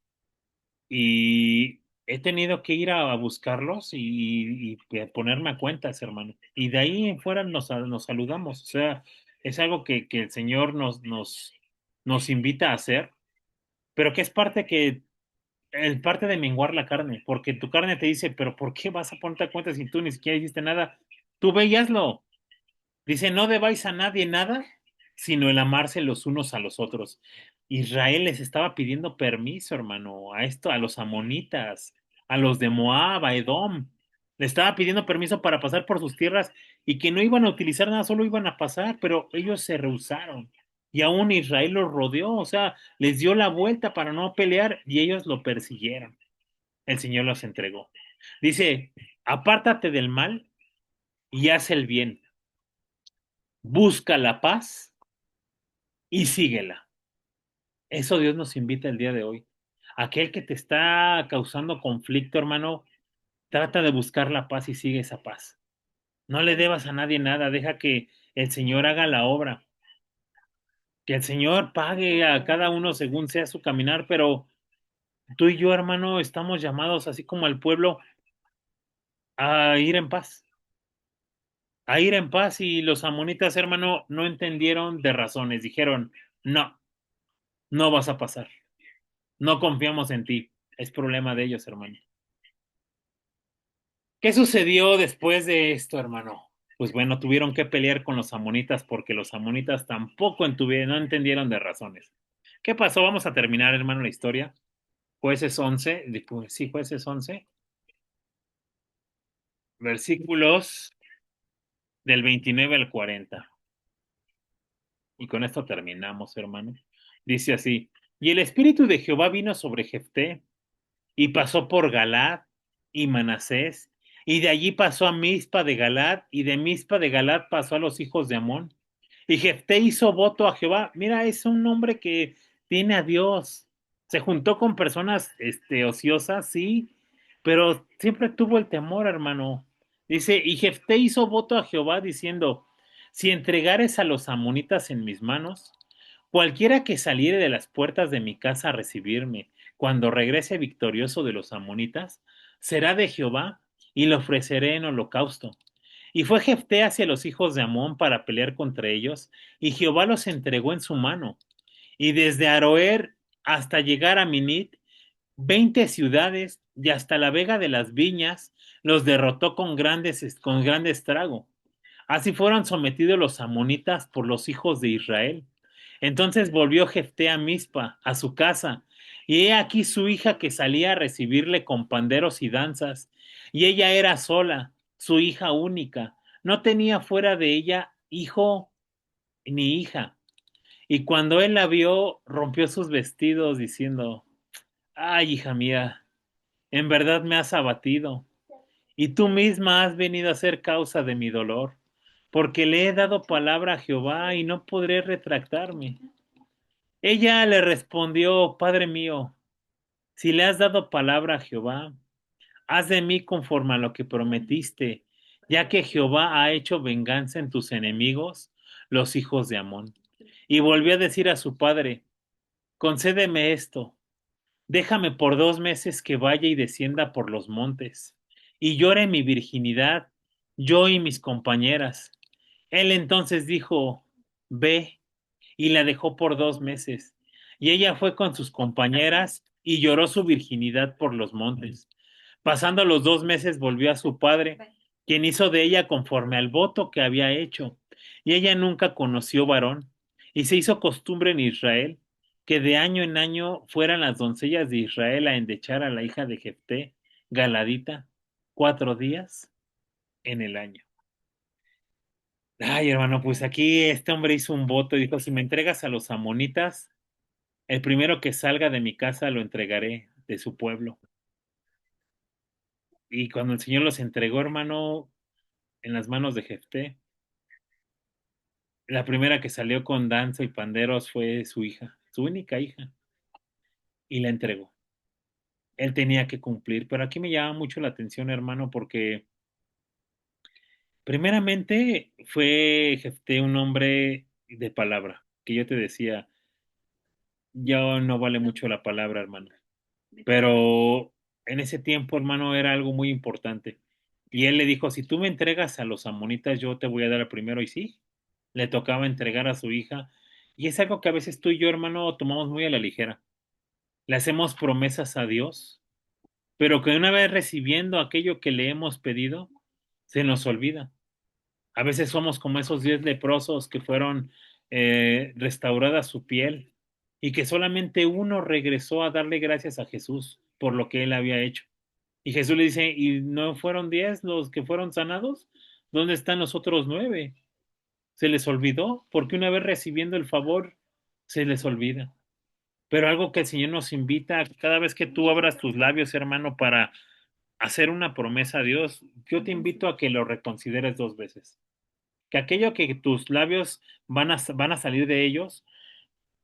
y he tenido que ir a buscarlos y ponerme a cuentas, hermano. Y de ahí en fuera nos saludamos. O sea, es algo que el Señor nos invita a hacer, pero que es parte de menguar la carne, porque tu carne te dice, pero ¿por qué vas a ponerte a cuentas si tú ni siquiera hiciste nada? Tú ve y hazlo. Dice, no debáis a nadie nada, sino el amarse los unos a los otros. Israel les estaba pidiendo permiso, hermano, a los amonitas, a los de Moab, a Edom. Le estaba pidiendo permiso para pasar por sus tierras y que no iban a utilizar nada, solo iban a pasar, pero ellos se rehusaron. y aún Israel los rodeó, o sea, les dio la vuelta para no pelear y ellos lo persiguieron. El Señor los entregó. Dice, apártate del mal y haz el bien, busca la paz y síguela. Eso Dios nos invita el día de hoy. Aquel que te está causando conflicto, hermano, trata de buscar la paz y sigue esa paz. No le debas a nadie nada, deja que el Señor haga la obra, que el Señor pague a cada uno según sea su caminar, pero tú y yo, hermano, estamos llamados, así como al pueblo, a ir en paz, a ir en paz y los amonitas, hermano, no entendieron de razones, dijeron, no, no vas a pasar, no confiamos en ti, es problema de ellos, hermano. ¿Qué sucedió después de esto, hermano? Pues bueno, tuvieron que pelear con los amonitas porque los amonitas tampoco no entendieron de razones. ¿Qué pasó? Vamos a terminar, hermano, la historia. Jueces 11, sí, Jueces 11, versículos del 29 al 40. Y con esto terminamos, hermano. Dice así, y el espíritu de Jehová vino sobre Jefté, y pasó por Galad y Manasés, y de allí pasó a Mizpa de Galad, y de Mizpa de Galad pasó a los hijos de Amón. Y Jefté hizo voto a Jehová. Mira, es un hombre que tiene a Dios. Se juntó con personas, ociosas, sí, pero siempre tuvo el temor, hermano. Dice, y Jefté hizo voto a Jehová diciendo, si entregares a los amonitas en mis manos, cualquiera que saliere de las puertas de mi casa a recibirme, cuando regrese victorioso de los amonitas, será de Jehová y lo ofreceré en holocausto. Y fue Jefté hacia los hijos de Amón para pelear contra ellos, y Jehová los entregó en su mano. Y desde Aroer hasta llegar a Minit, 20 ciudades, y hasta la vega de las viñas, los derrotó con gran estrago. Así fueron sometidos los amonitas por los hijos de Israel. Entonces volvió Jefté a Mizpa, a su casa, y he aquí su hija que salía a recibirle con panderos y danzas, y ella era sola, su hija única, no tenía fuera de ella hijo ni hija. Y cuando él la vio, rompió sus vestidos diciendo, ay, hija mía, en verdad me has abatido, y tú misma has venido a ser causa de mi dolor, porque le he dado palabra a Jehová y no podré retractarme. Ella le respondió, Padre mío, si le has dado palabra a Jehová, haz de mí conforme a lo que prometiste, ya que Jehová ha hecho venganza en tus enemigos, los hijos de Amón. Y volvió a decir a su padre, concédeme esto, déjame por 2 meses que vaya y descienda por los montes, y llore mi virginidad, yo y mis compañeras. Él entonces dijo, ve, y la dejó por 2 meses. Y ella fue con sus compañeras y lloró su virginidad por los montes. Pasando los 2 meses volvió a su padre, quien hizo de ella conforme al voto que había hecho. Y ella nunca conoció varón. Y se hizo costumbre en Israel que de año en año fueran las doncellas de Israel a endechar a la hija de Jefté, Galadita, 4 días en el año. Ay, hermano, pues aquí este hombre hizo un voto y dijo, si me entregas a los amonitas, el primero que salga de mi casa lo entregaré de su pueblo. Y cuando el Señor los entregó, hermano, en las manos de Jefté, la primera que salió con danza y panderos fue su hija, su única hija, y la entregó. Él tenía que cumplir, pero aquí me llama mucho la atención, hermano, porque primeramente fue Jefté un hombre de palabra, que yo te decía, ya no vale mucho la palabra, hermano. Pero en ese tiempo, hermano, era algo muy importante. Y él le dijo, si tú me entregas a los amonitas, yo te voy a dar el primero. Y sí, le tocaba entregar a su hija. Y es algo que a veces tú y yo, hermano, tomamos muy a la ligera. Le hacemos promesas a Dios, pero que una vez recibiendo aquello que le hemos pedido, se nos olvida. A veces somos como esos 10 leprosos que fueron restaurada su piel y que solamente uno regresó a darle gracias a Jesús por lo que él había hecho. Y Jesús le dice, ¿y no fueron 10 los que fueron sanados? ¿Dónde están los otros 9? ¿Se les olvidó? Porque una vez recibiendo el favor, se les olvida. Pero algo que el Señor nos invita, cada vez que tú abras tus labios, hermano, para hacer una promesa a Dios, yo te invito a que lo reconsideres dos veces. Que aquello que tus labios van a salir de ellos,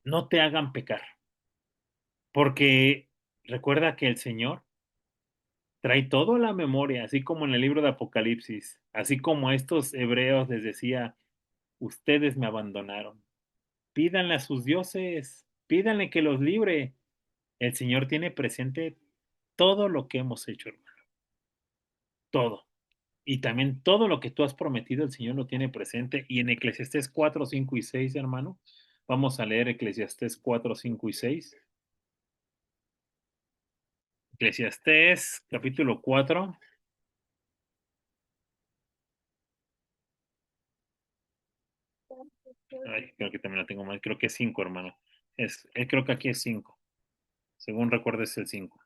no te hagan pecar. Porque recuerda que el Señor trae todo a la memoria, así como en el libro de Apocalipsis, así como a estos hebreos les decía, ustedes me abandonaron. Pídanle a sus dioses, pídanle que los libre. El Señor tiene presente todo lo que hemos hecho, hermano, todo. Y también todo lo que tú has prometido, el Señor lo tiene presente. Y en Eclesiastés 4, 5 y 6, hermano, vamos a leer Eclesiastés 4, 5 y 6. Eclesiastés capítulo 4. Ay, creo que también la tengo mal, creo que es 5, hermano. Creo que aquí es 5. Según recuerdo es el 5.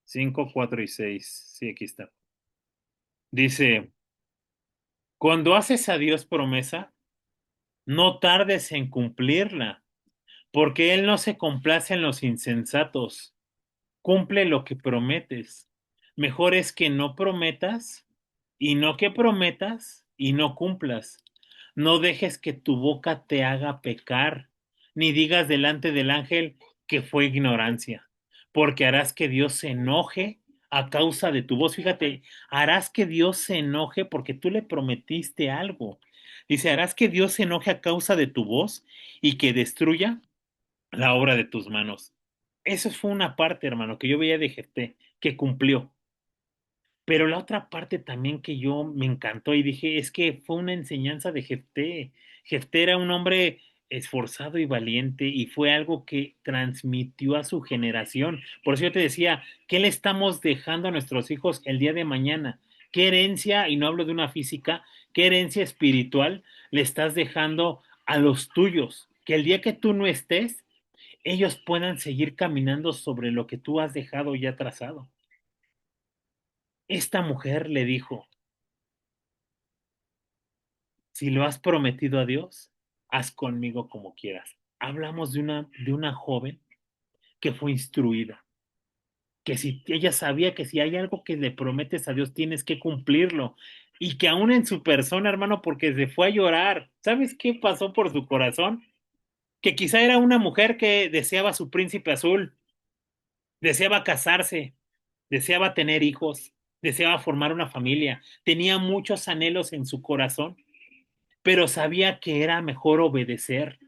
5, 4 y 6. Sí, aquí está. Dice, cuando haces a Dios promesa, no tardes en cumplirla, porque Él no se complace en los insensatos. Cumple lo que prometes. Mejor es que no prometas y no que prometas y no cumplas. No dejes que tu boca te haga pecar, ni digas delante del ángel que fue ignorancia, porque harás que Dios se enoje a causa de tu voz. Fíjate, harás que Dios se enoje porque tú le prometiste algo. Dice, harás que Dios se enoje a causa de tu voz y que destruya la obra de tus manos. Eso fue una parte, hermano, que yo veía de Jefté, que cumplió. Pero la otra parte también que yo me encantó y dije, es que fue una enseñanza de Jefté. Jefté era un hombre esforzado y valiente y fue algo que transmitió a su generación. Por eso yo te decía, ¿qué le estamos dejando a nuestros hijos el día de mañana? ¿Qué herencia, y no hablo de una física, qué herencia espiritual le estás dejando a los tuyos? Que el día que tú no estés, ellos puedan seguir caminando sobre lo que tú has dejado ya trazado. Esta mujer le dijo, si lo has prometido a Dios, haz conmigo como quieras. Hablamos de una joven que fue instruida, que si ella sabía que si hay algo que le prometes a Dios, tienes que cumplirlo. Y que aún en su persona, hermano, porque se fue a llorar. ¿Sabes qué pasó por su corazón? Que quizá era una mujer que deseaba su príncipe azul, deseaba casarse, deseaba tener hijos, deseaba formar una familia, tenía muchos anhelos en su corazón, pero sabía que era mejor obedecer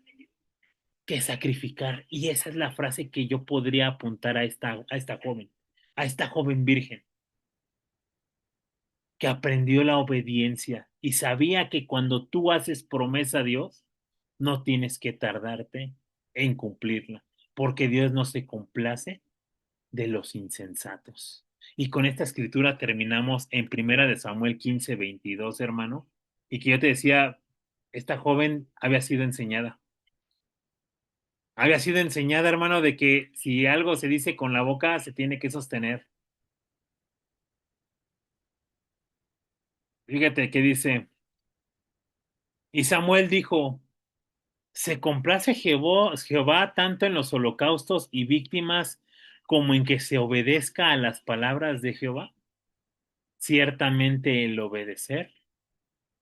que sacrificar. Y esa es la frase que yo podría apuntar a esta joven virgen, que aprendió la obediencia y sabía que cuando tú haces promesa a Dios, no tienes que tardarte en cumplirla, porque Dios no se complace de los insensatos. Y con esta escritura terminamos en Primera de Samuel 15:22, hermano, y que yo te decía, esta joven había sido enseñada, hermano, de que si algo se dice con la boca, se tiene que sostener. Fíjate que dice, y Samuel dijo, ¿se complace Jehová tanto en los holocaustos y víctimas como en que se obedezca a las palabras de Jehová? Ciertamente el obedecer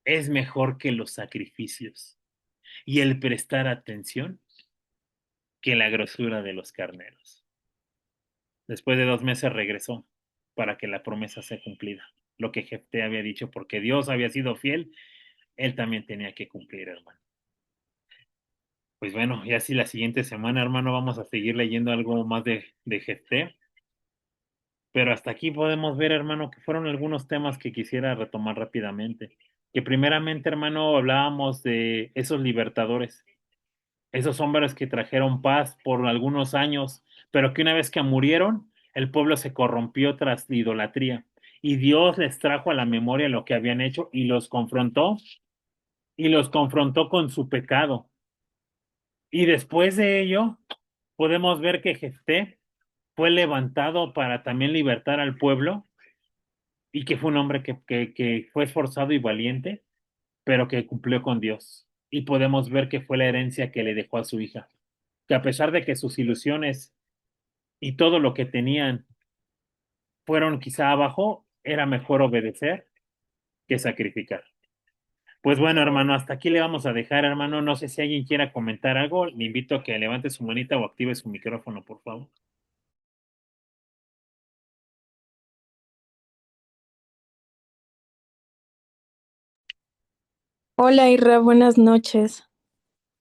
es mejor que los sacrificios y el prestar atención que la grosura de los carneros. Después de 2 meses regresó para que la promesa sea cumplida. Lo que Jefté había dicho, porque Dios había sido fiel, él también tenía que cumplir, hermano. Pues bueno, ya si la siguiente semana, hermano, vamos a seguir leyendo algo más de Jefté. Pero hasta aquí podemos ver, hermano, que fueron algunos temas que quisiera retomar rápidamente. Que primeramente, hermano, hablábamos de esos libertadores, esos hombres que trajeron paz por algunos años, pero que una vez que murieron, el pueblo se corrompió tras la idolatría. Y Dios les trajo a la memoria lo que habían hecho y los confrontó con su pecado. Y después de ello, podemos ver que Jefté fue levantado para también libertar al pueblo y que fue un hombre que fue esforzado y valiente, pero que cumplió con Dios. Y podemos ver que fue la herencia que le dejó a su hija. que a pesar de que sus ilusiones y todo lo que tenían fueron quizá abajo, era mejor obedecer que sacrificar. Pues bueno, hermano, hasta aquí le vamos a dejar, hermano. No sé si alguien quiera comentar algo. Le invito a que levante su manita o active su micrófono, por favor. Hola Irra, buenas noches.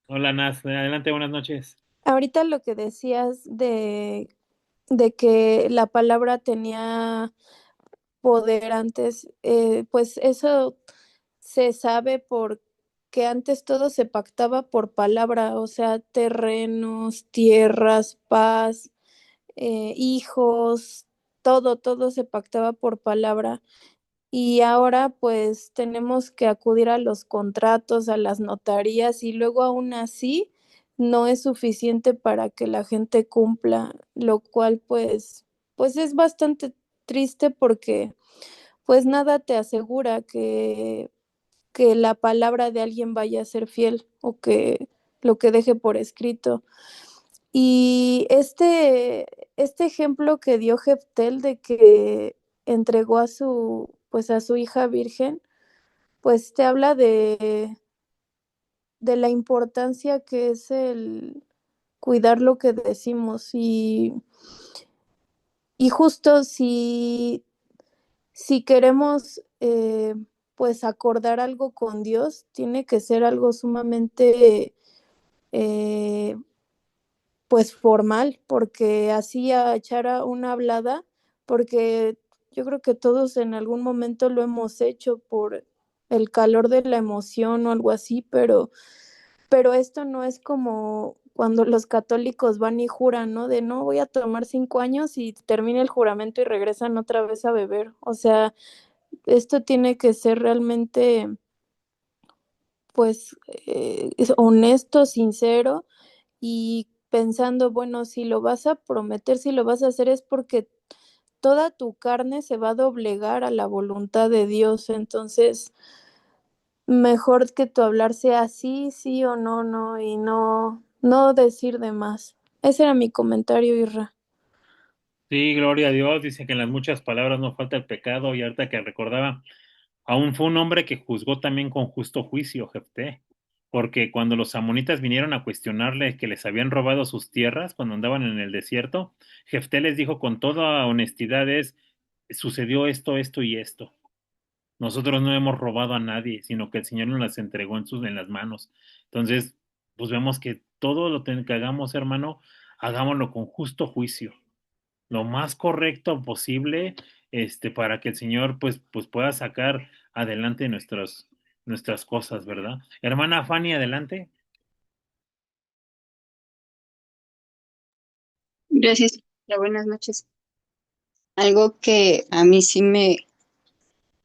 Hola, Nas. Adelante, buenas noches. Ahorita lo que decías de que la palabra tenía poder antes, pues eso se sabe porque antes todo se pactaba por palabra, o sea, terrenos, tierras, paz, hijos, todo se pactaba por palabra. Y ahora pues tenemos que acudir a los contratos, a las notarías y luego aún así no es suficiente para que la gente cumpla, lo cual pues es bastante triste porque pues nada te asegura que la palabra de alguien vaya a ser fiel o que lo que deje por escrito. Y este ejemplo que dio Jeftel de que entregó a pues a su hija virgen, pues te habla de la importancia que es el cuidar lo que decimos y justo si queremos pues acordar algo con Dios, tiene que ser algo sumamente eh, pues formal, porque así a echar una hablada, porque yo creo que todos en algún momento lo hemos hecho por el calor de la emoción o algo así, pero esto no es como cuando los católicos van y juran, ¿no? De no voy a tomar 5 años y termina el juramento y regresan otra vez a beber. O sea, esto tiene que ser realmente, pues, es honesto, sincero y pensando, bueno, si lo vas a prometer, si lo vas a hacer es porque toda tu carne se va a doblegar a la voluntad de Dios. Entonces, mejor que tu hablar sea sí, sí o no, no, y no decir de más. Ese era mi comentario, Irra. Sí, gloria a Dios. Dice que en las muchas palabras no falta el pecado. Y ahorita que recordaba, aún fue un hombre que juzgó también con justo juicio, Jefté. Porque cuando los amonitas vinieron a cuestionarle que les habían robado sus tierras cuando andaban en el desierto, Jefté les dijo con toda honestidad sucedió esto, esto y esto. Nosotros no hemos robado a nadie, sino que el Señor nos las entregó en las manos. Entonces, pues vemos que todo que hagamos, hermano, hagámoslo con justo juicio, lo más correcto posible, para que el Señor, pues pueda sacar adelante nuestras cosas, ¿verdad? Hermana Fanny, adelante. Gracias. Buenas noches. Algo que a mí sí me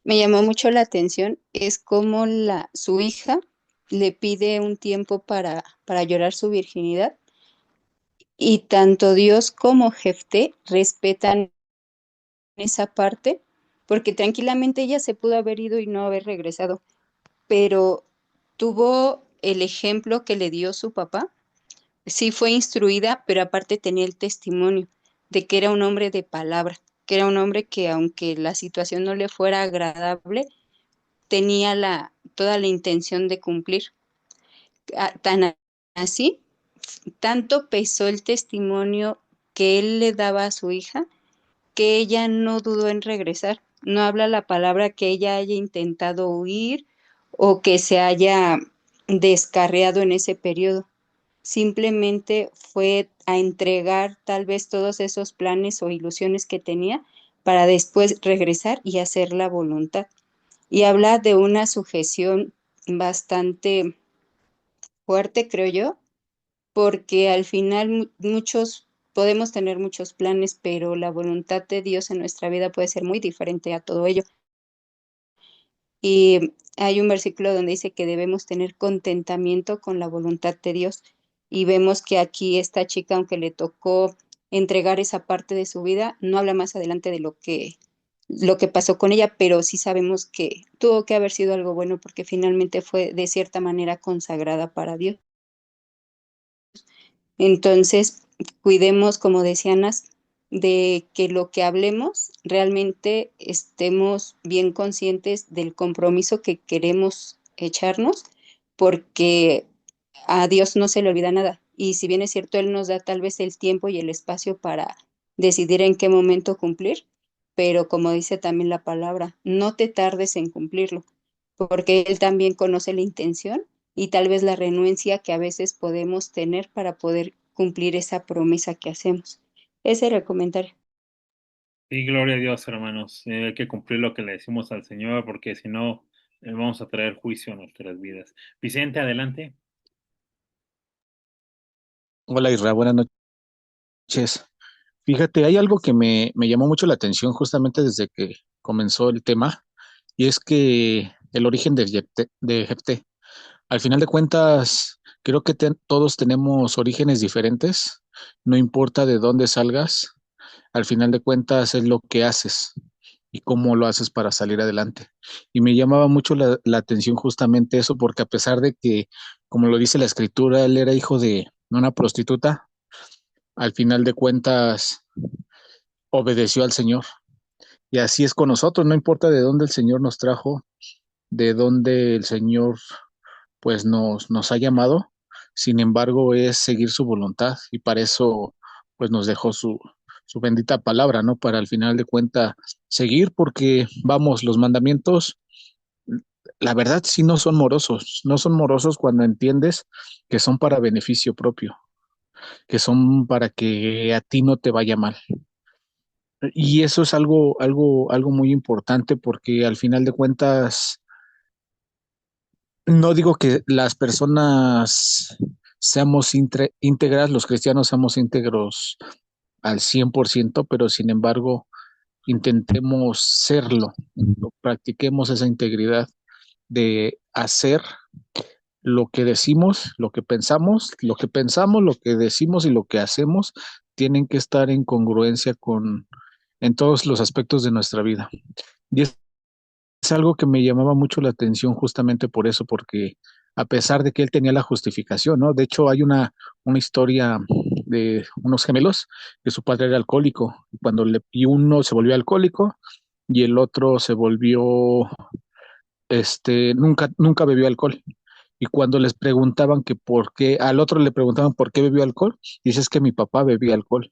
llamó mucho la atención es cómo su hija le pide un tiempo para llorar su virginidad y tanto Dios como Jefté respetan esa parte porque tranquilamente ella se pudo haber ido y no haber regresado, pero tuvo el ejemplo que le dio su papá. Sí fue instruida, pero aparte tenía el testimonio de que era un hombre de palabra, que era un hombre que aunque la situación no le fuera agradable, tenía toda la intención de cumplir. Tan así, tanto pesó el testimonio que él le daba a su hija, que ella no dudó en regresar. No habla la palabra que ella haya intentado huir o que se haya descarriado en ese periodo. Simplemente fue a entregar tal vez todos esos planes o ilusiones que tenía para después regresar y hacer la voluntad. Y habla de una sujeción bastante fuerte, creo yo, porque al final muchos podemos tener muchos planes, pero la voluntad de Dios en nuestra vida puede ser muy diferente a todo ello. Y hay un versículo donde dice que debemos tener contentamiento con la voluntad de Dios. Y vemos que aquí esta chica, aunque le tocó entregar esa parte de su vida, no habla más adelante de lo que pasó con ella, pero sí sabemos que tuvo que haber sido algo bueno porque finalmente fue de cierta manera consagrada para Dios. Entonces, cuidemos, como decía Nas, de que lo que hablemos realmente estemos bien conscientes del compromiso que queremos echarnos, porque a Dios no se le olvida nada. Y si bien es cierto, Él nos da tal vez el tiempo y el espacio para decidir en qué momento cumplir, pero como dice también la palabra, no te tardes en cumplirlo, porque Él también conoce la intención y tal vez la renuencia que a veces podemos tener para poder cumplir esa promesa que hacemos. Ese era el comentario. Y gloria a Dios, hermanos. Hay que cumplir lo que le decimos al Señor, porque si no, vamos a traer juicio a nuestras vidas. Vicente, adelante. Hola Isra, buenas noches. Fíjate, hay algo que me llamó mucho la atención justamente desde que comenzó el tema, y es que el origen de Jefté. Al final de cuentas, creo que todos tenemos orígenes diferentes, no importa de dónde salgas, al final de cuentas es lo que haces y cómo lo haces para salir adelante. Y me llamaba mucho la atención justamente eso, porque a pesar de que, como lo dice la escritura, él era hijo de una prostituta, al final de cuentas obedeció al Señor. Y así es con nosotros, no importa de dónde el Señor nos trajo, de dónde el Señor pues nos ha llamado, sin embargo es seguir su voluntad y para eso pues nos dejó su bendita palabra, ¿no? Para al final de cuentas seguir porque vamos, los mandamientos, la verdad sí no son morosos, no son morosos cuando entiendes que son para beneficio propio, que son para que a ti no te vaya mal. Y eso es algo muy importante porque al final de cuentas, no digo que las personas seamos íntegras, los cristianos seamos íntegros al 100%, pero sin embargo, intentemos serlo, practiquemos esa integridad de hacer lo que decimos, lo que pensamos, lo que decimos y lo que hacemos tienen que estar en congruencia en todos los aspectos de nuestra vida. Y es algo que me llamaba mucho la atención justamente por eso, porque a pesar de que él tenía la justificación, ¿no? De hecho, hay una historia de unos gemelos que su padre era alcohólico, y uno se volvió alcohólico y el otro se volvió, nunca bebió alcohol. Y cuando les preguntaban que por qué, al otro le preguntaban por qué bebió alcohol, dice es que mi papá bebía alcohol.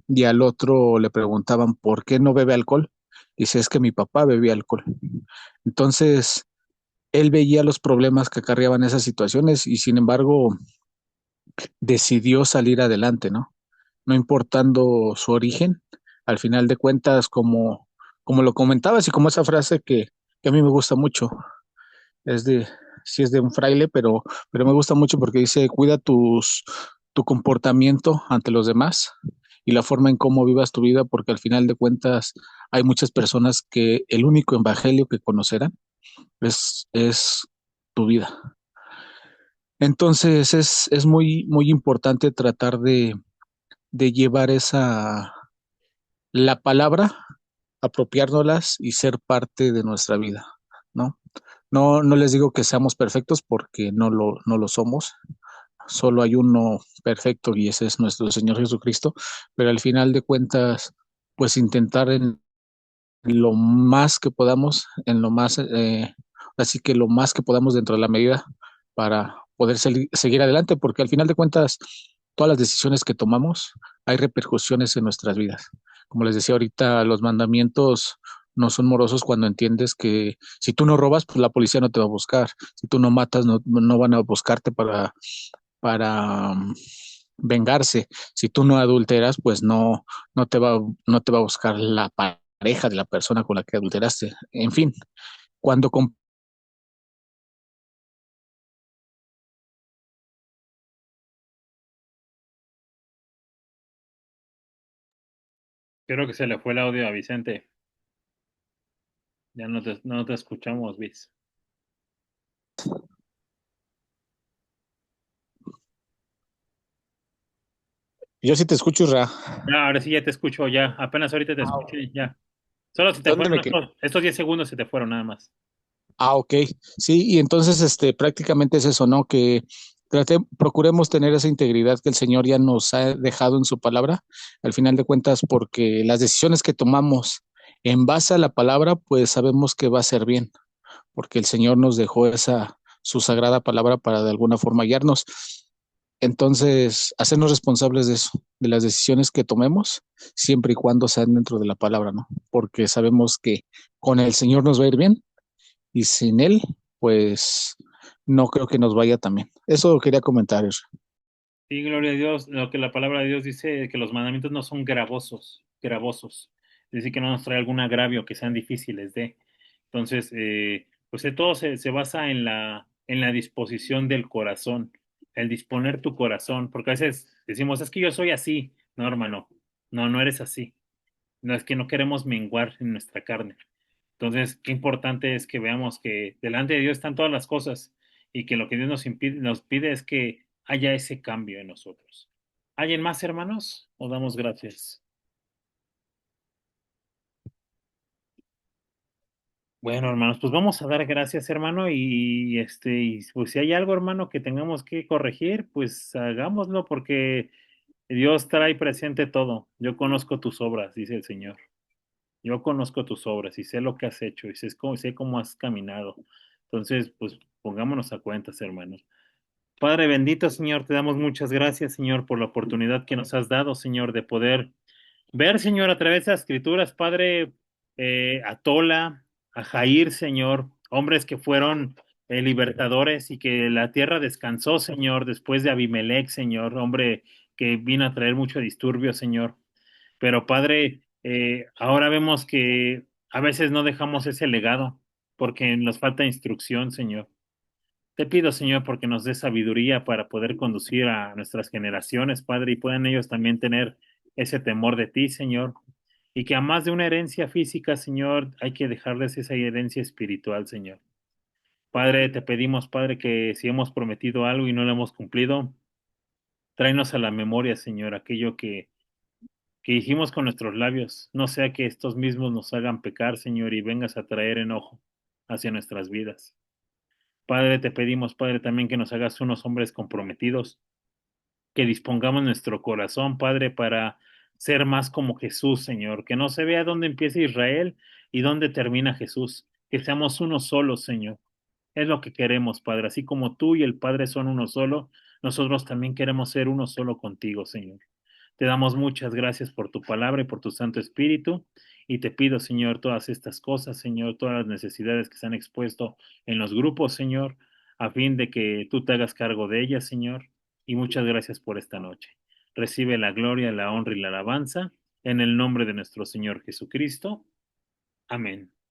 Y al otro le preguntaban por qué no bebe alcohol, dice es que mi papá bebía alcohol. Entonces, él veía los problemas que acarreaban esas situaciones y sin embargo decidió salir adelante, ¿no? No importando su origen, al final de cuentas, como lo comentabas y como esa frase que a mí me gusta mucho, es de, sí es de un fraile, pero me gusta mucho porque dice, cuida tu comportamiento ante los demás y la forma en cómo vivas tu vida, porque al final de cuentas hay muchas personas que el único evangelio que conocerán es tu vida. Entonces es muy importante tratar de llevar la palabra, apropiárnoslas y ser parte de nuestra vida, ¿no? No les digo que seamos perfectos porque no lo somos, solo hay uno perfecto y ese es nuestro Señor Jesucristo, pero al final de cuentas, pues intentar en lo más que podamos, así que lo más que podamos dentro de la medida para poder seguir adelante, porque al final de cuentas, todas las decisiones que tomamos, hay repercusiones en nuestras vidas. Como les decía ahorita, los mandamientos no son morosos cuando entiendes que si tú no robas, pues la policía no te va a buscar. Si tú no matas, no van a buscarte para vengarse. Si tú no adulteras, pues no te va a buscar la pareja de la persona con la que adulteraste. En fin, cuando Creo que se le fue el audio a Vicente. Ya no te escuchamos, Viz. yo sí te escucho, Ra. Ya, ahora sí ya te escucho, ya. Apenas ahorita te escuché, ya. Solo se te ¿Dónde fueron me quedé? estos 10 segundos se te fueron nada más. Ok, sí, y entonces prácticamente es eso, ¿no? Que procuremos tener esa integridad que el Señor ya nos ha dejado en su palabra, al final de cuentas, porque las decisiones que tomamos en base a la palabra, pues sabemos que va a ser bien, porque el Señor nos dejó su sagrada palabra para de alguna forma guiarnos. Entonces, hacernos responsables de eso, de las decisiones que tomemos, siempre y cuando sean dentro de la palabra, ¿no? Porque sabemos que con el Señor nos va a ir bien y sin Él, pues no creo que nos vaya tan bien. Eso quería comentar. Sí, gloria a Dios. Lo que la palabra de Dios dice, que los mandamientos no son gravosos, gravosos. Es decir, que no nos trae algún agravio, que sean difíciles de. Entonces, pues todo se basa en la disposición del corazón, el disponer tu corazón, porque a veces decimos, es que yo soy así. No, hermano, no, no eres así. No es que no queremos menguar en nuestra carne. Entonces, qué importante es que veamos que delante de Dios están todas las cosas y que lo que Dios nos pide es que haya ese cambio en nosotros. ¿Alguien más, hermanos? Os damos gracias. Bueno, hermanos, pues vamos a dar gracias, hermano, y pues si hay algo, hermano, que tengamos que corregir, pues hagámoslo porque Dios trae presente todo. Yo conozco tus obras, dice el Señor. Yo conozco tus obras y sé lo que has hecho y sé cómo has caminado. Entonces, pues pongámonos a cuentas, hermanos. Padre bendito, Señor, te damos muchas gracias, Señor, por la oportunidad que nos has dado, Señor, de poder ver, Señor, a través de las escrituras, Padre, a Tola, a Jair, Señor, hombres que fueron libertadores y que la tierra descansó, Señor, después de Abimelech, Señor, hombre que vino a traer mucho disturbio, Señor. Pero Padre, ahora vemos que a veces no dejamos ese legado porque nos falta instrucción, Señor. Te pido, Señor, porque nos dé sabiduría para poder conducir a nuestras generaciones, Padre, y puedan ellos también tener ese temor de ti, Señor. Y que a más de una herencia física, Señor, hay que dejarles esa herencia espiritual, Señor. Padre, te pedimos, Padre, que si hemos prometido algo y no lo hemos cumplido, tráenos a la memoria, Señor, aquello que dijimos con nuestros labios, no sea que estos mismos nos hagan pecar, Señor, y vengas a traer enojo hacia nuestras vidas. Padre, te pedimos, Padre, también que nos hagas unos hombres comprometidos, que dispongamos nuestro corazón, Padre, para ser más como Jesús, Señor, que no se vea dónde empieza Israel y dónde termina Jesús, que seamos uno solo, Señor. Es lo que queremos, Padre, así como tú y el Padre son uno solo, nosotros también queremos ser uno solo contigo, Señor. Te damos muchas gracias por tu palabra y por tu Santo Espíritu. Y te pido, Señor, todas estas cosas, Señor, todas las necesidades que se han expuesto en los grupos, Señor, a fin de que tú te hagas cargo de ellas, Señor. Y muchas gracias por esta noche. Recibe la gloria, la honra y la alabanza en el nombre de nuestro Señor Jesucristo. Amén.